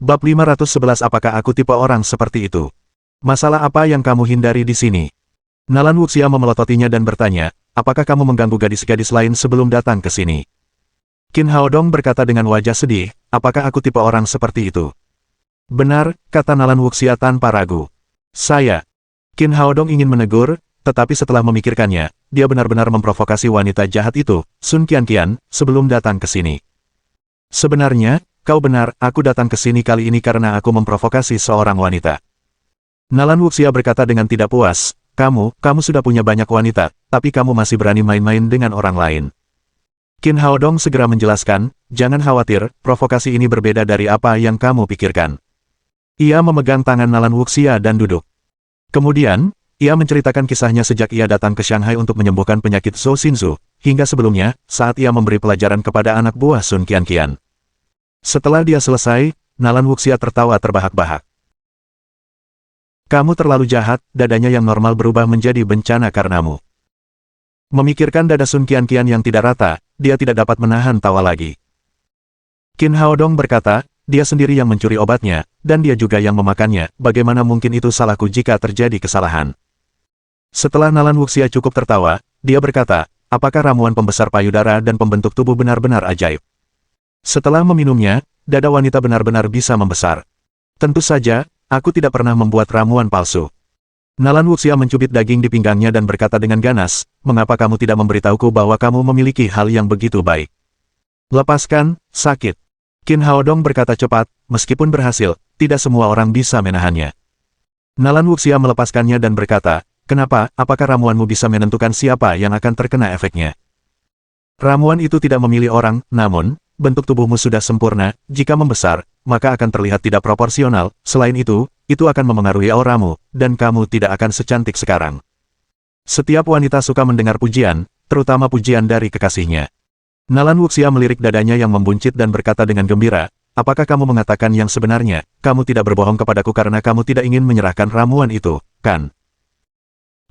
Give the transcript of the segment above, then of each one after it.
Bab 511 Apakah aku tipe orang seperti itu? Masalah apa yang kamu hindari di sini? Nalan Wuxia memelototinya dan bertanya, apakah kamu mengganggu gadis-gadis lain sebelum datang ke sini? Qin Haodong berkata dengan wajah sedih, apakah aku tipe orang seperti itu? Benar, kata Nalan Wuxia tanpa ragu. Saya. Qin Haodong ingin menegur, tetapi setelah memikirkannya, dia benar-benar memprovokasi wanita jahat itu, Sun Qianqian, sebelum datang ke sini. Sebenarnya, kau benar, aku datang ke sini kali ini karena aku memprovokasi seorang wanita. Nalan Wuxia berkata dengan tidak puas, kamu sudah punya banyak wanita, tapi kamu masih berani main-main dengan orang lain. Qin Haodong segera menjelaskan, jangan khawatir, provokasi ini berbeda dari apa yang kamu pikirkan. Ia memegang tangan Nalan Wuxia dan duduk. Kemudian, ia menceritakan kisahnya sejak ia datang ke Shanghai untuk menyembuhkan penyakit Zhou Xinzu, hingga sebelumnya, saat ia memberi pelajaran kepada anak buah Sun Qianqian. Setelah dia selesai, Nalan Wuxia tertawa terbahak-bahak. Kamu terlalu jahat, dadanya yang normal berubah menjadi bencana karenamu. Memikirkan dada Sun Qianqian yang tidak rata, dia tidak dapat menahan tawa lagi. Qin Haodong berkata, dia sendiri yang mencuri obatnya, dan dia juga yang memakannya, bagaimana mungkin itu salahku jika terjadi kesalahan. Setelah Nalan Wuxia cukup tertawa, dia berkata, apakah ramuan pembesar payudara dan pembentuk tubuh benar-benar ajaib? Setelah meminumnya, dada wanita benar-benar bisa membesar. Tentu saja, aku tidak pernah membuat ramuan palsu. Nalan Wuxia mencubit daging di pinggangnya dan berkata dengan ganas, mengapa kamu tidak memberitahuku bahwa kamu memiliki hal yang begitu baik? Lepaskan, sakit. Qin Haodong berkata cepat, meskipun berhasil, tidak semua orang bisa menahannya. Nalan Wuxia melepaskannya dan berkata, kenapa, apakah ramuanmu bisa menentukan siapa yang akan terkena efeknya? Ramuan itu tidak memilih orang, namun, bentuk tubuhmu sudah sempurna, jika membesar, maka akan terlihat tidak proporsional, selain itu akan memengaruhi auramu, dan kamu tidak akan secantik sekarang. Setiap wanita suka mendengar pujian, terutama pujian dari kekasihnya. Nalan Wuxia melirik dadanya yang membuncit dan berkata dengan gembira, apakah kamu mengatakan yang sebenarnya, kamu tidak berbohong kepadaku karena kamu tidak ingin menyerahkan ramuan itu, kan?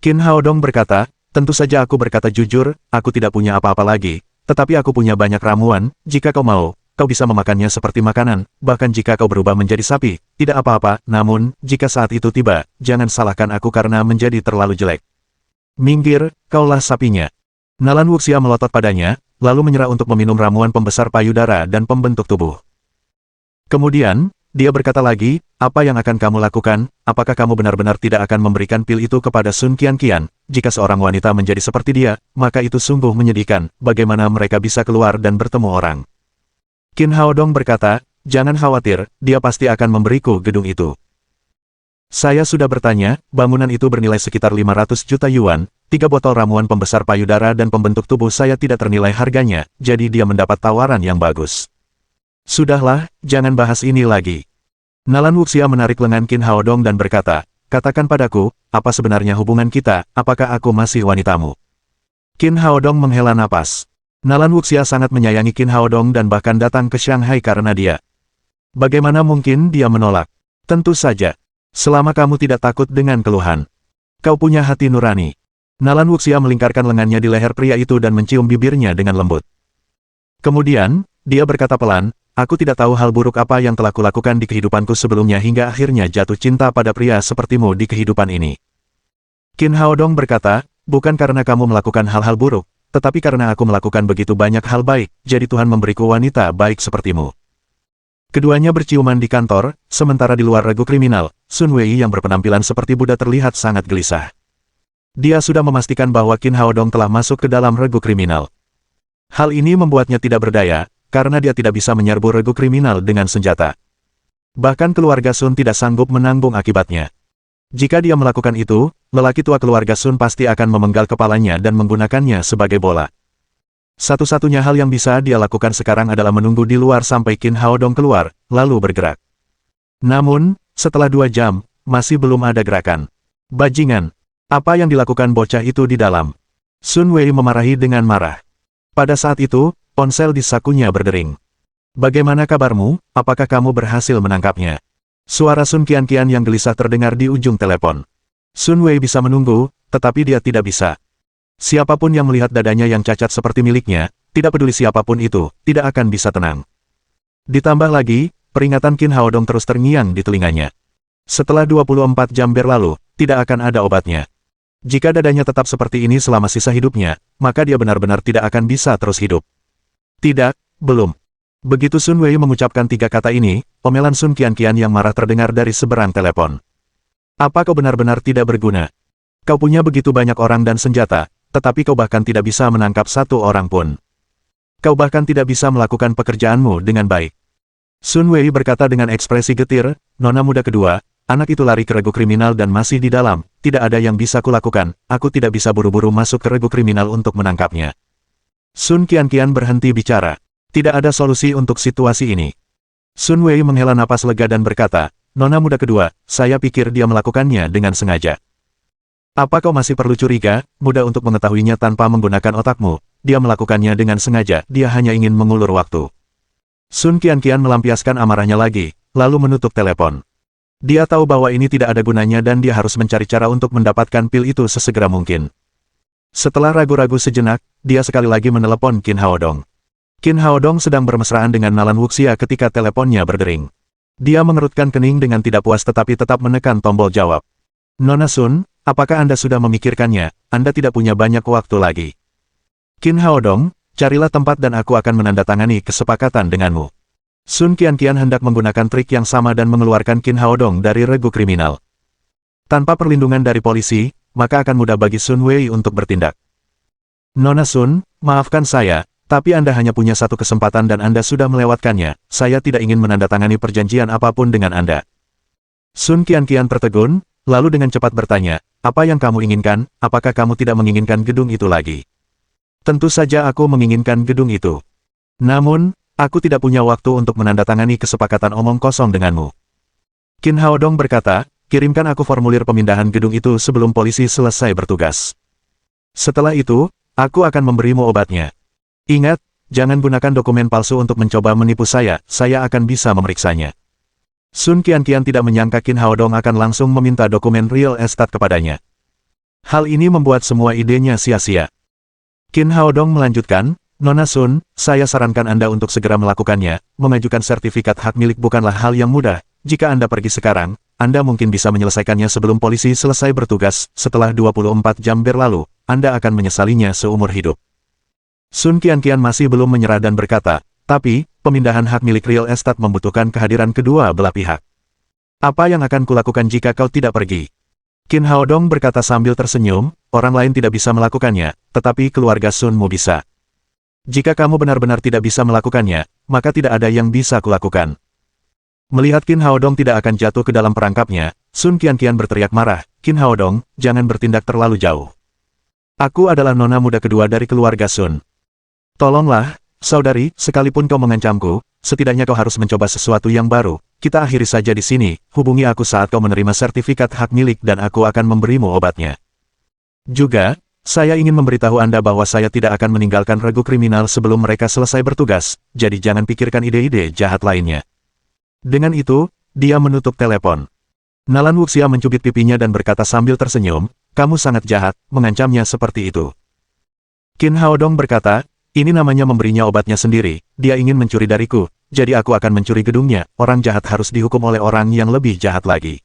Qin Haodong berkata, tentu saja aku berkata jujur, aku tidak punya apa-apa lagi. Tetapi aku punya banyak ramuan, jika kau mau, kau bisa memakannya seperti makanan, bahkan jika kau berubah menjadi sapi, tidak apa-apa, namun, jika saat itu tiba, jangan salahkan aku karena menjadi terlalu jelek. Minggir, kaulah sapinya. Nalan Wuxia melotot padanya, lalu menyerah untuk meminum ramuan pembesar payudara dan pembentuk tubuh. Kemudian, dia berkata lagi, apa yang akan kamu lakukan, apakah kamu benar-benar tidak akan memberikan pil itu kepada Sun Qianqian? Jika seorang wanita menjadi seperti dia, maka itu sungguh menyedihkan, bagaimana mereka bisa keluar dan bertemu orang. Qin Haodong berkata, jangan khawatir, dia pasti akan memberiku gedung itu. Saya sudah bertanya, bangunan itu bernilai sekitar 500 juta yuan, 3 botol ramuan pembesar payudara dan pembentuk tubuh saya tidak ternilai harganya, jadi dia mendapat tawaran yang bagus. Sudahlah, jangan bahas ini lagi. Nalan Wuxia menarik lengan Qin Haodong dan berkata, katakan padaku, apa sebenarnya hubungan kita, apakah aku masih wanitamu? Qin Haodong menghela napas. Nalan Wuxia sangat menyayangi Qin Haodong dan bahkan datang ke Shanghai karena dia. Bagaimana mungkin dia menolak? Tentu saja. Selama kamu tidak takut dengan keluhan. Kau punya hati nurani. Nalan Wuxia melingkarkan lengannya di leher pria itu dan mencium bibirnya dengan lembut. Kemudian, dia berkata pelan, aku tidak tahu hal buruk apa yang telah kulakukan di kehidupanku sebelumnya hingga akhirnya jatuh cinta pada pria sepertimu di kehidupan ini. Qin Haodong berkata, bukan karena kamu melakukan hal-hal buruk, tetapi karena aku melakukan begitu banyak hal baik, jadi Tuhan memberiku wanita baik sepertimu. Keduanya berciuman di kantor, sementara di luar regu kriminal, Sun Wei yang berpenampilan seperti Buddha terlihat sangat gelisah. Dia sudah memastikan bahwa Qin Haodong telah masuk ke dalam regu kriminal. Hal ini membuatnya tidak berdaya, karena dia tidak bisa menyerbu regu kriminal dengan senjata. Bahkan keluarga Sun tidak sanggup menanggung akibatnya. Jika dia melakukan itu, lelaki tua keluarga Sun pasti akan memenggal kepalanya dan menggunakannya sebagai bola. Satu-satunya hal yang bisa dia lakukan sekarang adalah menunggu di luar sampai Qin Haodong keluar, lalu bergerak. Namun, setelah 2 jam, masih belum ada gerakan. Bajingan! Apa yang dilakukan bocah itu di dalam? Sun Wei memarahi dengan marah. Pada saat itu, ponsel di sakunya berdering. Bagaimana kabarmu, apakah kamu berhasil menangkapnya? Suara Sun Qianqian yang gelisah terdengar di ujung telepon. Sun Wei bisa menunggu, tetapi dia tidak bisa. Siapapun yang melihat dadanya yang cacat seperti miliknya, tidak peduli siapapun itu, tidak akan bisa tenang. Ditambah lagi, Peringatan Qin Haodong terus terngiang di telinganya. Setelah 24 jam berlalu, tidak akan ada obatnya. Jika dadanya tetap seperti ini selama sisa hidupnya, maka dia benar-benar tidak akan bisa terus hidup. Tidak, belum. Begitu Sun Wei mengucapkan 3 kata ini, omelan Sun Qianqian yang marah terdengar dari seberang telepon. Apa kau benar-benar tidak berguna? Kau punya begitu banyak orang dan senjata, tetapi kau bahkan tidak bisa menangkap satu orang pun. Kau bahkan tidak bisa melakukan pekerjaanmu dengan baik. Sun Wei berkata dengan ekspresi getir, "Nona muda kedua, anak itu lari ke regu kriminal dan masih di dalam, tidak ada yang bisa kulakukan, aku tidak bisa buru-buru masuk ke regu kriminal untuk menangkapnya." Sun Qianqian berhenti bicara. Tidak ada solusi untuk situasi ini. Sun Wei menghela napas lega dan berkata, "Nona muda kedua, saya pikir dia melakukannya dengan sengaja." "Apa kau masih perlu curiga? Mudah untuk mengetahuinya tanpa menggunakan otakmu. Dia melakukannya dengan sengaja, dia hanya ingin mengulur waktu." Sun Qianqian melampiaskan amarahnya lagi, lalu menutup telepon. Dia tahu bahwa ini tidak ada gunanya dan dia harus mencari cara untuk mendapatkan pil itu sesegera mungkin. Setelah ragu-ragu sejenak, dia sekali lagi menelepon Qin Haodong. Qin Haodong sedang bermesraan dengan Nalan Wuxia ketika teleponnya berdering. Dia mengerutkan kening dengan tidak puas tetapi tetap menekan tombol jawab. "Nona Sun, apakah Anda sudah memikirkannya? Anda tidak punya banyak waktu lagi." "Qin Haodong, carilah tempat dan aku akan menandatangani kesepakatan denganmu." Sun Qianqian hendak menggunakan trik yang sama dan mengeluarkan Qin Haodong dari regu kriminal. Tanpa perlindungan dari polisi, maka akan mudah bagi Sun Wei untuk bertindak. "Nona Sun, maafkan saya, tapi Anda hanya punya satu kesempatan dan Anda sudah melewatkannya. Saya tidak ingin menandatangani perjanjian apapun dengan Anda." Sun Qianqian tertegun, lalu dengan cepat bertanya, "Apa yang kamu inginkan? Apakah kamu tidak menginginkan gedung itu lagi?" "Tentu saja aku menginginkan gedung itu. Namun, aku tidak punya waktu untuk menandatangani kesepakatan omong kosong denganmu." Qin Haodong berkata, "Kirimkan aku formulir pemindahan gedung itu sebelum polisi selesai bertugas. Setelah itu, aku akan memberimu obatnya. Ingat, jangan gunakan dokumen palsu untuk mencoba menipu saya akan bisa memeriksanya." Sun Qianqian tidak menyangka Qin Haodong akan langsung meminta dokumen real estate kepadanya. Hal ini membuat semua idenya sia-sia. Qin Haodong melanjutkan, "Nona Sun, saya sarankan Anda untuk segera melakukannya. Mengajukan sertifikat hak milik bukanlah hal yang mudah. Jika Anda pergi sekarang, Anda mungkin bisa menyelesaikannya sebelum polisi selesai bertugas. Setelah 24 jam berlalu, Anda akan menyesalinya seumur hidup." Sun Qianqian masih belum menyerah dan berkata, "Tapi, pemindahan hak milik real estate membutuhkan kehadiran kedua belah pihak. Apa yang akan kulakukan jika kau tidak pergi?" Qin Haodong berkata sambil tersenyum, "Orang lain tidak bisa melakukannya, tetapi keluarga Sunmu bisa. Jika kamu benar-benar tidak bisa melakukannya, maka tidak ada yang bisa kulakukan." Melihat Qin Haodong tidak akan jatuh ke dalam perangkapnya, Sun Qianqian berteriak marah, "Qin Haodong, jangan bertindak terlalu jauh. Aku adalah nona muda kedua dari keluarga Sun. Tolonglah, saudari, sekalipun kau mengancamku, setidaknya kau harus mencoba sesuatu yang baru. Kita akhiri saja di sini, hubungi aku saat kau menerima sertifikat hak milik dan aku akan memberimu obatnya. Juga, saya ingin memberitahu Anda bahwa saya tidak akan meninggalkan regu kriminal sebelum mereka selesai bertugas, jadi jangan pikirkan ide-ide jahat lainnya." Dengan itu, dia menutup telepon. Nalan Wuxia mencubit pipinya dan berkata sambil tersenyum, "Kamu sangat jahat, mengancamnya seperti itu." Qin Haodong berkata, "Ini namanya memberinya obatnya sendiri, dia ingin mencuri dariku, jadi aku akan mencuri gedungnya, orang jahat harus dihukum oleh orang yang lebih jahat lagi."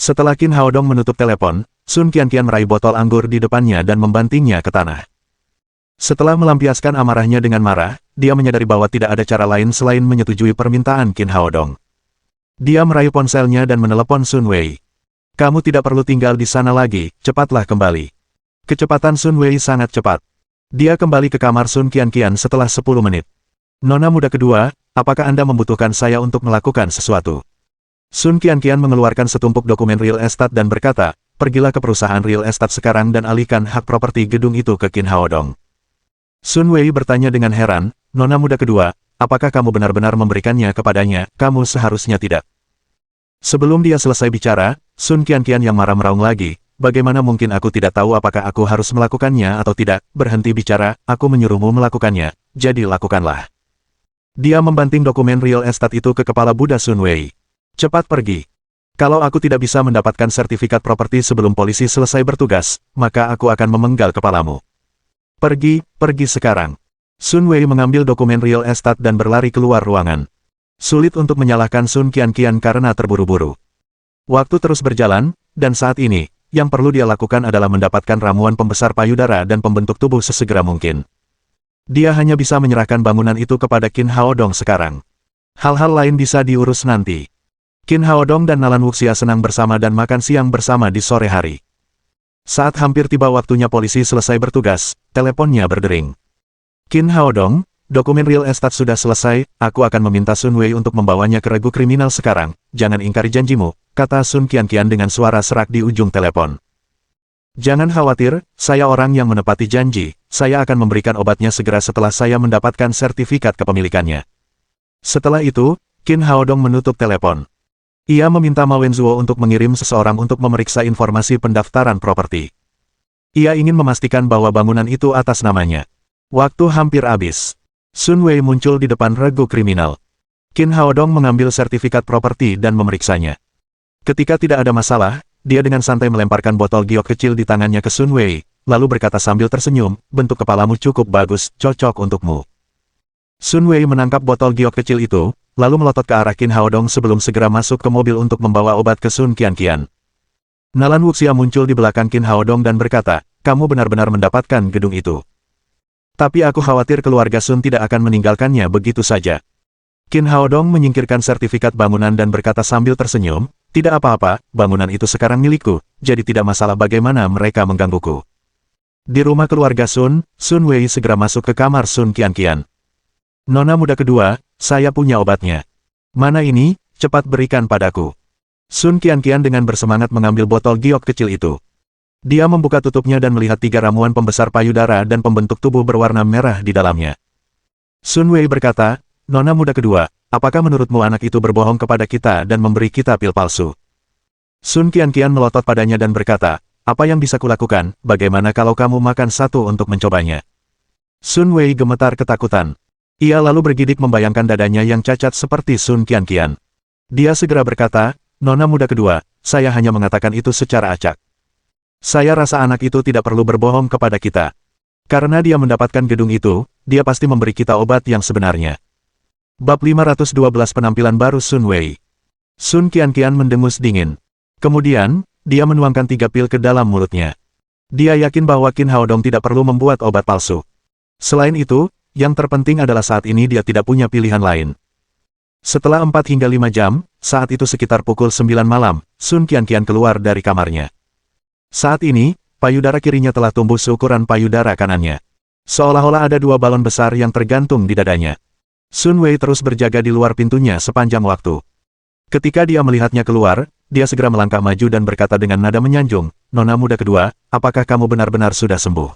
Setelah Qin Haodong menutup telepon, Sun Qianqian meraih botol anggur di depannya dan membantingnya ke tanah. Setelah melampiaskan amarahnya dengan marah, dia menyadari bahwa tidak ada cara lain selain menyetujui permintaan Qin Haodong. Dia meraih ponselnya dan menelepon Sun Wei. "Kamu tidak perlu tinggal di sana lagi, cepatlah kembali." Kecepatan Sun Wei sangat cepat. Dia kembali ke kamar Sun Qianqian setelah 10 menit. "Nona muda kedua, apakah Anda membutuhkan saya untuk melakukan sesuatu?" Sun Qianqian mengeluarkan setumpuk dokumen real estate dan berkata, "Pergilah ke perusahaan real estate sekarang dan alihkan hak properti gedung itu ke Qin Haodong." Sun Wei bertanya dengan heran, "Nona muda kedua, apakah kamu benar-benar memberikannya kepadanya? Kamu seharusnya tidak." Sebelum dia selesai bicara, Sun Qianqian yang marah meraung lagi, "Bagaimana mungkin aku tidak tahu apakah aku harus melakukannya atau tidak? Berhenti bicara, aku menyuruhmu melakukannya, jadi lakukanlah." Dia membanting dokumen real estate itu ke kepala Buddha Sun Wei. "Cepat pergi. Kalau aku tidak bisa mendapatkan sertifikat properti sebelum polisi selesai bertugas, maka aku akan memenggal kepalamu. Pergi, pergi sekarang." Sun Wei mengambil dokumen real estate dan berlari keluar ruangan. Sulit untuk menyalahkan Sun Qianqian karena terburu-buru. Waktu terus berjalan, dan saat ini, yang perlu dia lakukan adalah mendapatkan ramuan pembesar payudara dan pembentuk tubuh sesegera mungkin. Dia hanya bisa menyerahkan bangunan itu kepada Qin Haodong sekarang. Hal-hal lain bisa diurus nanti. Qin Haodong dan Nalan Wuxia senang bersama dan makan siang bersama di sore hari. Saat hampir tiba waktunya polisi selesai bertugas, teleponnya berdering. Qin Haodong, dokumen real estate sudah selesai, aku akan meminta Sun Wei untuk membawanya ke regu kriminal sekarang, jangan ingkari janjimu, kata Sun Qianqian dengan suara serak di ujung telepon. Jangan khawatir, saya orang yang menepati janji, saya akan memberikan obatnya segera setelah saya mendapatkan sertifikat kepemilikannya. Setelah itu, Qin Haodong menutup telepon. Ia meminta Ma Wenzuo untuk mengirim seseorang untuk memeriksa informasi pendaftaran properti. Ia ingin memastikan bahwa bangunan itu atas namanya. Waktu hampir habis. Sun Wei muncul di depan regu kriminal. Qin Haodong mengambil sertifikat properti dan memeriksanya. Ketika tidak ada masalah, dia dengan santai melemparkan botol giok kecil di tangannya ke Sun Wei, lalu berkata sambil tersenyum, bentuk kepalamu cukup bagus, cocok untukmu. Sun Wei menangkap botol giok kecil itu, lalu melotot ke arah Qin Haodong sebelum segera masuk ke mobil untuk membawa obat ke Sun Qianqian. Nalan Wuxia muncul di belakang Qin Haodong dan berkata, kamu benar-benar mendapatkan gedung itu. Tapi aku khawatir keluarga Sun tidak akan meninggalkannya begitu saja. Qin Haodong menyingkirkan sertifikat bangunan dan berkata sambil tersenyum, tidak apa-apa, bangunan itu sekarang milikku, jadi tidak masalah bagaimana mereka menggangguku. Di rumah keluarga Sun, Sun Wei segera masuk ke kamar Sun Qianqian. Nona muda kedua, saya punya obatnya. Mana ini, cepat berikan padaku. Sun Qianqian dengan bersemangat mengambil botol giok kecil itu. Dia membuka tutupnya dan melihat 3 ramuan pembesar payudara dan pembentuk tubuh berwarna merah di dalamnya. Sun Wei berkata, Nona muda kedua, apakah menurutmu anak itu berbohong kepada kita dan memberi kita pil palsu? Sun Qianqian melotot padanya dan berkata, apa yang bisa kulakukan, bagaimana kalau kamu makan satu untuk mencobanya? Sun Wei gemetar ketakutan. Ia lalu bergidik membayangkan dadanya yang cacat seperti Sun Qianqian. Dia segera berkata, Nona muda kedua, saya hanya mengatakan itu secara acak. Saya rasa anak itu tidak perlu berbohong kepada kita. Karena dia mendapatkan gedung itu, dia pasti memberi kita obat yang sebenarnya. Bab 512 penampilan baru Sun Wei. Sun Qianqian mendengus dingin. Kemudian, dia menuangkan 3 pil ke dalam mulutnya. Dia yakin bahwa Qin Haodong tidak perlu membuat obat palsu. Selain itu, yang terpenting adalah saat ini dia tidak punya pilihan lain. Setelah 4 hingga 5 jam, saat itu sekitar pukul 9 malam, Sun Qianqian keluar dari kamarnya. Saat ini, payudara kirinya telah tumbuh seukuran payudara kanannya. Seolah-olah ada 2 balon besar yang tergantung di dadanya. Sun Wei terus berjaga di luar pintunya sepanjang waktu. Ketika dia melihatnya keluar, dia segera melangkah maju dan berkata dengan nada menyanjung, Nona muda kedua, apakah kamu benar-benar sudah sembuh?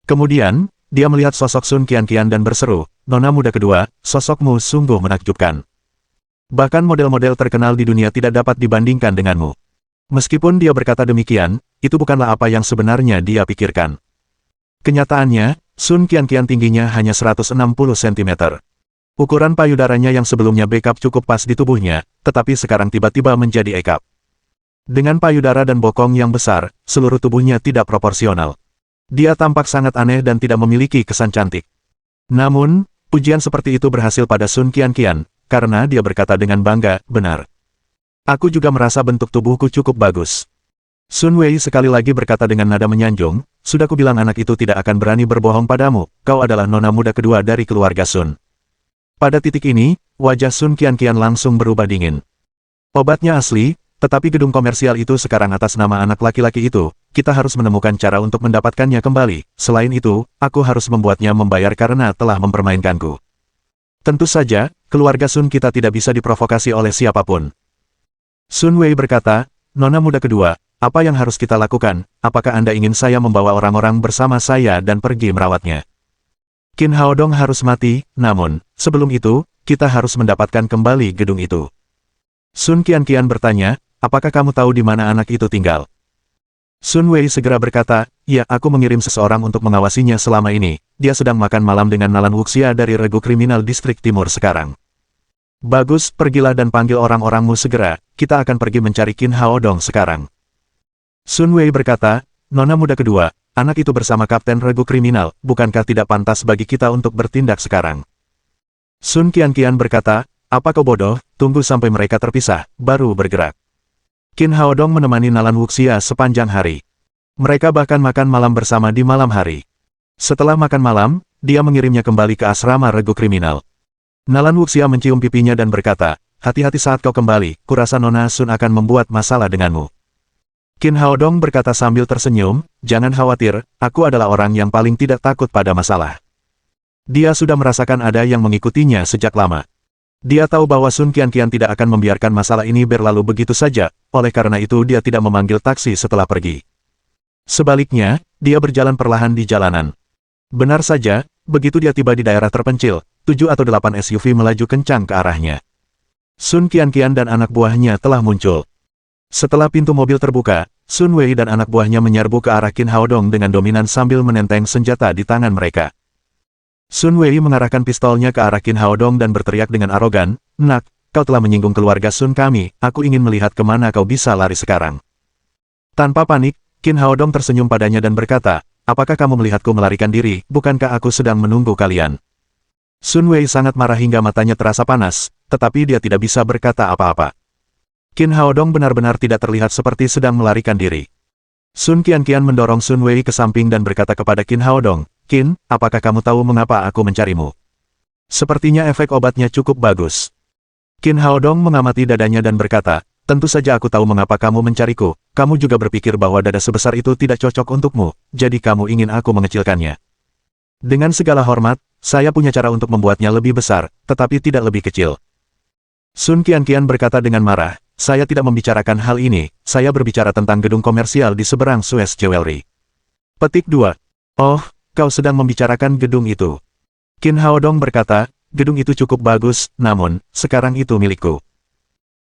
Kemudian, dia melihat sosok Sun Qianqian dan berseru, Nona muda kedua, sosokmu sungguh menakjubkan. Bahkan model-model terkenal di dunia tidak dapat dibandingkan denganmu. Meskipun dia berkata demikian, itu bukanlah apa yang sebenarnya dia pikirkan. Kenyataannya, Sun Qianqian tingginya hanya 160 cm. Ukuran payudaranya yang sebelumnya backup cukup pas di tubuhnya, tetapi sekarang tiba-tiba menjadi ekap. Dengan payudara dan bokong yang besar, seluruh tubuhnya tidak proporsional. Dia tampak sangat aneh dan tidak memiliki kesan cantik. Namun, pujian seperti itu berhasil pada Sun Qianqian, karena dia berkata dengan bangga, benar. Aku juga merasa bentuk tubuhku cukup bagus. Sun Wei sekali lagi berkata dengan nada menyanjung, sudah kubilang anak itu tidak akan berani berbohong padamu, kau adalah nona muda kedua dari keluarga Sun. Pada titik ini, wajah Sun Qianqian langsung berubah dingin. Obatnya asli, tetapi gedung komersial itu sekarang atas nama anak laki-laki itu, kita harus menemukan cara untuk mendapatkannya kembali, selain itu, aku harus membuatnya membayar karena telah mempermainkanku. Tentu saja, keluarga Sun kita tidak bisa diprovokasi oleh siapapun. Sun Wei berkata, Nona muda kedua, apa yang harus kita lakukan, apakah Anda ingin saya membawa orang-orang bersama saya dan pergi merawatnya? Qin Haodong harus mati, namun, sebelum itu, kita harus mendapatkan kembali gedung itu. Sun Qianqian bertanya, apakah kamu tahu di mana anak itu tinggal? Sun Wei segera berkata, ya aku mengirim seseorang untuk mengawasinya selama ini, dia sedang makan malam dengan Nalan Wuxia dari regu kriminal distrik timur sekarang. Bagus, pergilah dan panggil orang-orangmu segera, kita akan pergi mencari Qin Haodong sekarang. Sun Wei berkata, Nona muda kedua, anak itu bersama kapten regu kriminal, bukankah tidak pantas bagi kita untuk bertindak sekarang? Sun Qianqian berkata, apa kau bodoh, tunggu sampai mereka terpisah, baru bergerak. Qin Haodong menemani Nalan Wuxia sepanjang hari. Mereka bahkan makan malam bersama di malam hari. Setelah makan malam, dia mengirimnya kembali ke asrama regu kriminal. Nalan Wuxia mencium pipinya dan berkata, hati-hati saat kau kembali, kurasa Nona Sun akan membuat masalah denganmu. Qin Haodong berkata sambil tersenyum, jangan khawatir, aku adalah orang yang paling tidak takut pada masalah. Dia sudah merasakan ada yang mengikutinya sejak lama. Dia tahu bahwa Sun Qianqian tidak akan membiarkan masalah ini berlalu begitu saja, oleh karena itu dia tidak memanggil taksi setelah pergi. Sebaliknya, dia berjalan perlahan di jalanan. Benar saja, begitu dia tiba di daerah terpencil, 7 atau 8 SUV melaju kencang ke arahnya. Sun Qianqian dan anak buahnya telah muncul. Setelah pintu mobil terbuka, Sun Wei dan anak buahnya menyerbu ke arah Qin Haodong dengan dominan sambil menenteng senjata di tangan mereka. Sun Wei mengarahkan pistolnya ke arah Qin Haodong dan berteriak dengan arogan, "Nak, kau telah menyinggung keluarga Sun kami, aku ingin melihat kemana kau bisa lari sekarang." Tanpa panik, Qin Haodong tersenyum padanya dan berkata, apakah kamu melihatku melarikan diri, bukankah aku sedang menunggu kalian? Sun Wei sangat marah hingga matanya terasa panas, tetapi dia tidak bisa berkata apa-apa. Qin Haodong benar-benar tidak terlihat seperti sedang melarikan diri. Sun Qianqian mendorong Sun Wei ke samping dan berkata kepada Qin Haodong, Qin, apakah kamu tahu mengapa aku mencarimu? Sepertinya efek obatnya cukup bagus. Qin Haodong mengamati dadanya dan berkata, tentu saja aku tahu mengapa kamu mencariku, kamu juga berpikir bahwa dada sebesar itu tidak cocok untukmu, jadi kamu ingin aku mengecilkannya. Dengan segala hormat, saya punya cara untuk membuatnya lebih besar, tetapi tidak lebih kecil. Sun Qianqian berkata dengan marah, saya tidak membicarakan hal ini, saya berbicara tentang gedung komersial di seberang Suez Jewelry. Petik 2. Oh, kau sedang membicarakan gedung itu. Qin Haodong berkata, gedung itu cukup bagus, namun, sekarang itu milikku.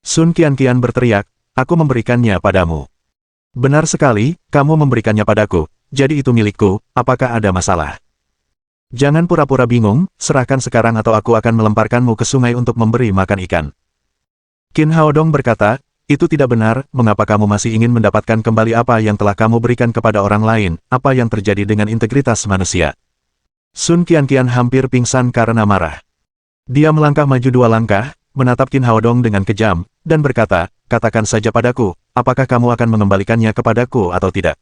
Sun Qianqian berteriak, aku memberikannya padamu. Benar sekali, kamu memberikannya padaku, jadi itu milikku, apakah ada masalah? Jangan pura-pura bingung, serahkan sekarang atau aku akan melemparkanmu ke sungai untuk memberi makan ikan. Qin Haodong berkata, itu tidak benar, mengapa kamu masih ingin mendapatkan kembali apa yang telah kamu berikan kepada orang lain, apa yang terjadi dengan integritas manusia? Sun Qianqian hampir pingsan karena marah. Dia melangkah maju 2 langkah, menatap Qin Haodong dengan kejam, dan berkata, katakan saja padaku, apakah kamu akan mengembalikannya kepadaku atau tidak?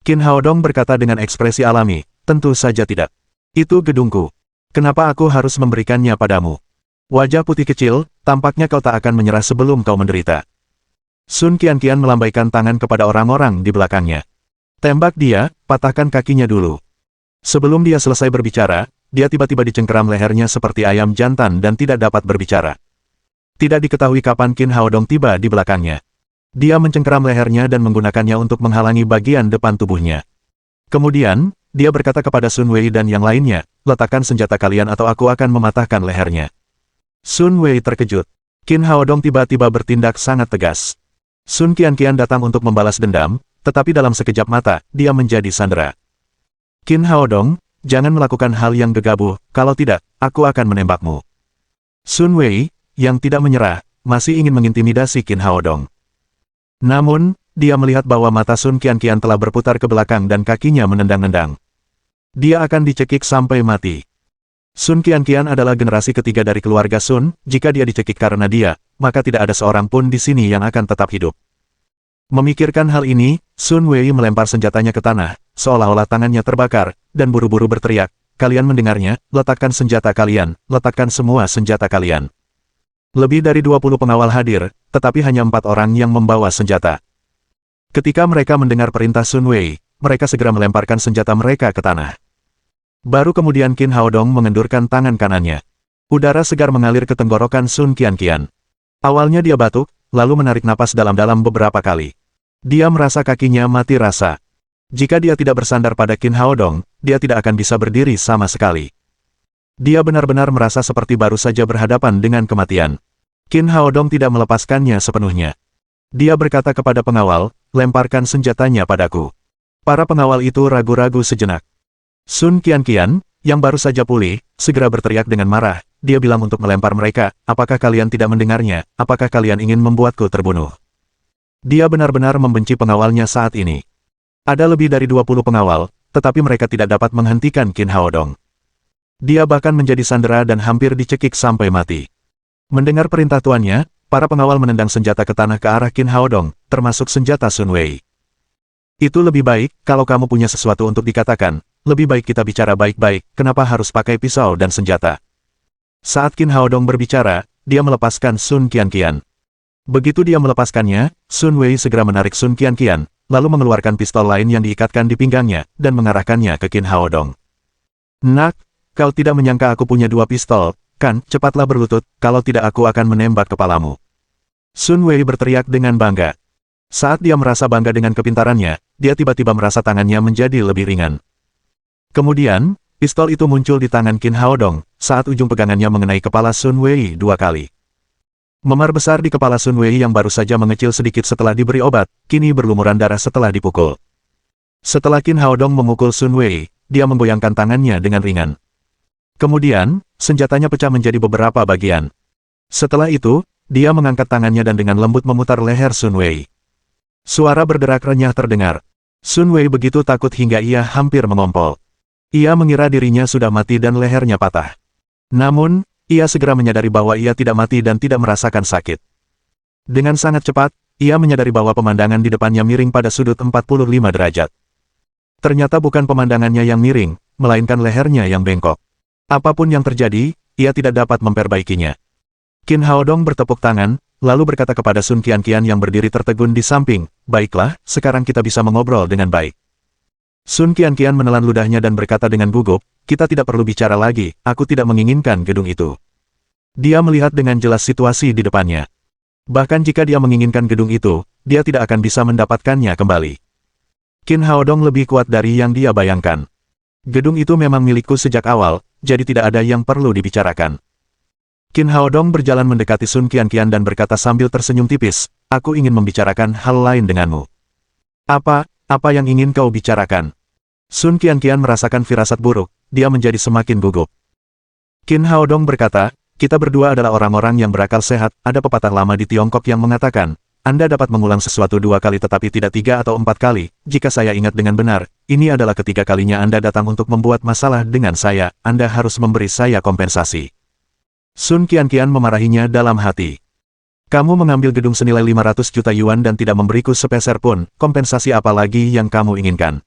Qin Haodong berkata dengan ekspresi alami, tentu saja tidak. Itu gedungku. Kenapa aku harus memberikannya padamu? Wajah putih kecil, tampaknya kau tak akan menyerah sebelum kau menderita. Sun Qianqian melambaikan tangan kepada orang-orang di belakangnya. Tembak dia, patahkan kakinya dulu. Sebelum dia selesai berbicara, dia tiba-tiba dicengkeram lehernya seperti ayam jantan dan tidak dapat berbicara. Tidak diketahui kapan Qin Haodong tiba di belakangnya. Dia mencengkeram lehernya dan menggunakannya untuk menghalangi bagian depan tubuhnya. Kemudian, dia berkata kepada Sun Wei dan yang lainnya, letakkan senjata kalian atau aku akan mematahkan lehernya. Sun Wei terkejut. Qin Haodong tiba-tiba bertindak sangat tegas. Sun Qianqian datang untuk membalas dendam, tetapi dalam sekejap mata, dia menjadi sandera. Qin Haodong, jangan melakukan hal yang gegabah, kalau tidak, aku akan menembakmu. Sun Wei, yang tidak menyerah, masih ingin mengintimidasi Qin Haodong. Namun, dia melihat bahwa mata Sun Qianqian telah berputar ke belakang dan kakinya menendang-nendang. Dia akan dicekik sampai mati. Sun Qianqian adalah generasi ketiga dari keluarga Sun, jika dia dicekik karena dia, maka tidak ada seorang pun di sini yang akan tetap hidup. Memikirkan hal ini, Sun Wei melempar senjatanya ke tanah, seolah-olah tangannya terbakar, dan buru-buru berteriak, kalian mendengarnya, letakkan senjata kalian, letakkan semua senjata kalian. Lebih dari 20 pengawal hadir, tetapi hanya 4 orang yang membawa senjata. Ketika mereka mendengar perintah Sun Wei, mereka segera melemparkan senjata mereka ke tanah. Baru kemudian Qin Haodong mengendurkan tangan kanannya. Udara segar mengalir ke tenggorokan Sun Qianqian. Awalnya dia batuk, lalu menarik napas dalam-dalam beberapa kali. Dia merasa kakinya mati rasa. Jika dia tidak bersandar pada Qin Haodong, dia tidak akan bisa berdiri sama sekali. Dia benar-benar merasa seperti baru saja berhadapan dengan kematian. Qin Haodong tidak melepaskannya sepenuhnya. Dia berkata kepada pengawal, lemparkan senjatanya padaku. Para pengawal itu ragu-ragu sejenak. Sun Qianqian, yang baru saja pulih, segera berteriak dengan marah. Dia bilang untuk melempar mereka, apakah kalian tidak mendengarnya, apakah kalian ingin membuatku terbunuh? Dia benar-benar membenci pengawalnya saat ini. Ada lebih dari 20 pengawal, tetapi mereka tidak dapat menghentikan Qin Haodong. Dia bahkan menjadi sandera dan hampir dicekik sampai mati. Mendengar perintah tuannya, para pengawal menendang senjata ke tanah ke arah Qin Haodong, termasuk senjata Sun Wei. Itu lebih baik, kalau kamu punya sesuatu untuk dikatakan, lebih baik kita bicara baik-baik, kenapa harus pakai pisau dan senjata? Saat Qin Haodong berbicara, dia melepaskan Sun Qianqian. Begitu dia melepaskannya, Sun Wei segera menarik Sun Qianqian, lalu mengeluarkan pistol lain yang diikatkan di pinggangnya, dan mengarahkannya ke Qin Haodong. Nak, kau tidak menyangka aku punya 2 pistol, kan? Cepatlah berlutut, kalau tidak aku akan menembak kepalamu. Sun Wei berteriak dengan bangga. Saat dia merasa bangga dengan kepintarannya, dia tiba-tiba merasa tangannya menjadi lebih ringan. Kemudian, pistol itu muncul di tangan Qin Haodong, saat ujung pegangannya mengenai kepala Sun Wei 2 kali. Memar besar di kepala Sun Wei yang baru saja mengecil sedikit setelah diberi obat, kini berlumuran darah setelah dipukul. Setelah Qin Haodong memukul Sun Wei, dia menggoyangkan tangannya dengan ringan. Kemudian, senjatanya pecah menjadi beberapa bagian. Setelah itu, dia mengangkat tangannya dan dengan lembut memutar leher Sun Wei. Suara berderak renyah terdengar. Sun Wei begitu takut hingga ia hampir mengompol. Ia mengira dirinya sudah mati dan lehernya patah. Namun, ia segera menyadari bahwa ia tidak mati dan tidak merasakan sakit. Dengan sangat cepat, ia menyadari bahwa pemandangan di depannya miring pada sudut 45 derajat. Ternyata bukan pemandangannya yang miring, melainkan lehernya yang bengkok. Apapun yang terjadi, ia tidak dapat memperbaikinya. Qin Haodong bertepuk tangan, lalu berkata kepada Sun Qianqian yang berdiri tertegun di samping, "Baiklah, sekarang kita bisa mengobrol dengan baik." Sun Qianqian menelan ludahnya dan berkata dengan gugup, "Kita tidak perlu bicara lagi, aku tidak menginginkan gedung itu." Dia melihat dengan jelas situasi di depannya. Bahkan jika dia menginginkan gedung itu, dia tidak akan bisa mendapatkannya kembali. Qin Haodong lebih kuat dari yang dia bayangkan. Gedung itu memang milikku sejak awal, jadi tidak ada yang perlu dibicarakan. Qin Haodong berjalan mendekati Sun Qianqian dan berkata sambil tersenyum tipis, "Aku ingin membicarakan hal lain denganmu." Apa yang ingin kau bicarakan?" Sun Qianqian merasakan firasat buruk, dia menjadi semakin gugup. Qin Haodong berkata, "Kita berdua adalah orang-orang yang berakal sehat, ada pepatah lama di Tiongkok yang mengatakan, Anda dapat mengulang sesuatu 2 kali tetapi tidak 3 atau 4 kali, jika saya ingat dengan benar, ini adalah ketiga kalinya Anda datang untuk membuat masalah dengan saya, Anda harus memberi saya kompensasi." Sun Qianqian memarahinya dalam hati. "Kamu mengambil gedung senilai 500 juta yuan dan tidak memberiku sepeser pun, kompensasi apa lagi yang kamu inginkan?"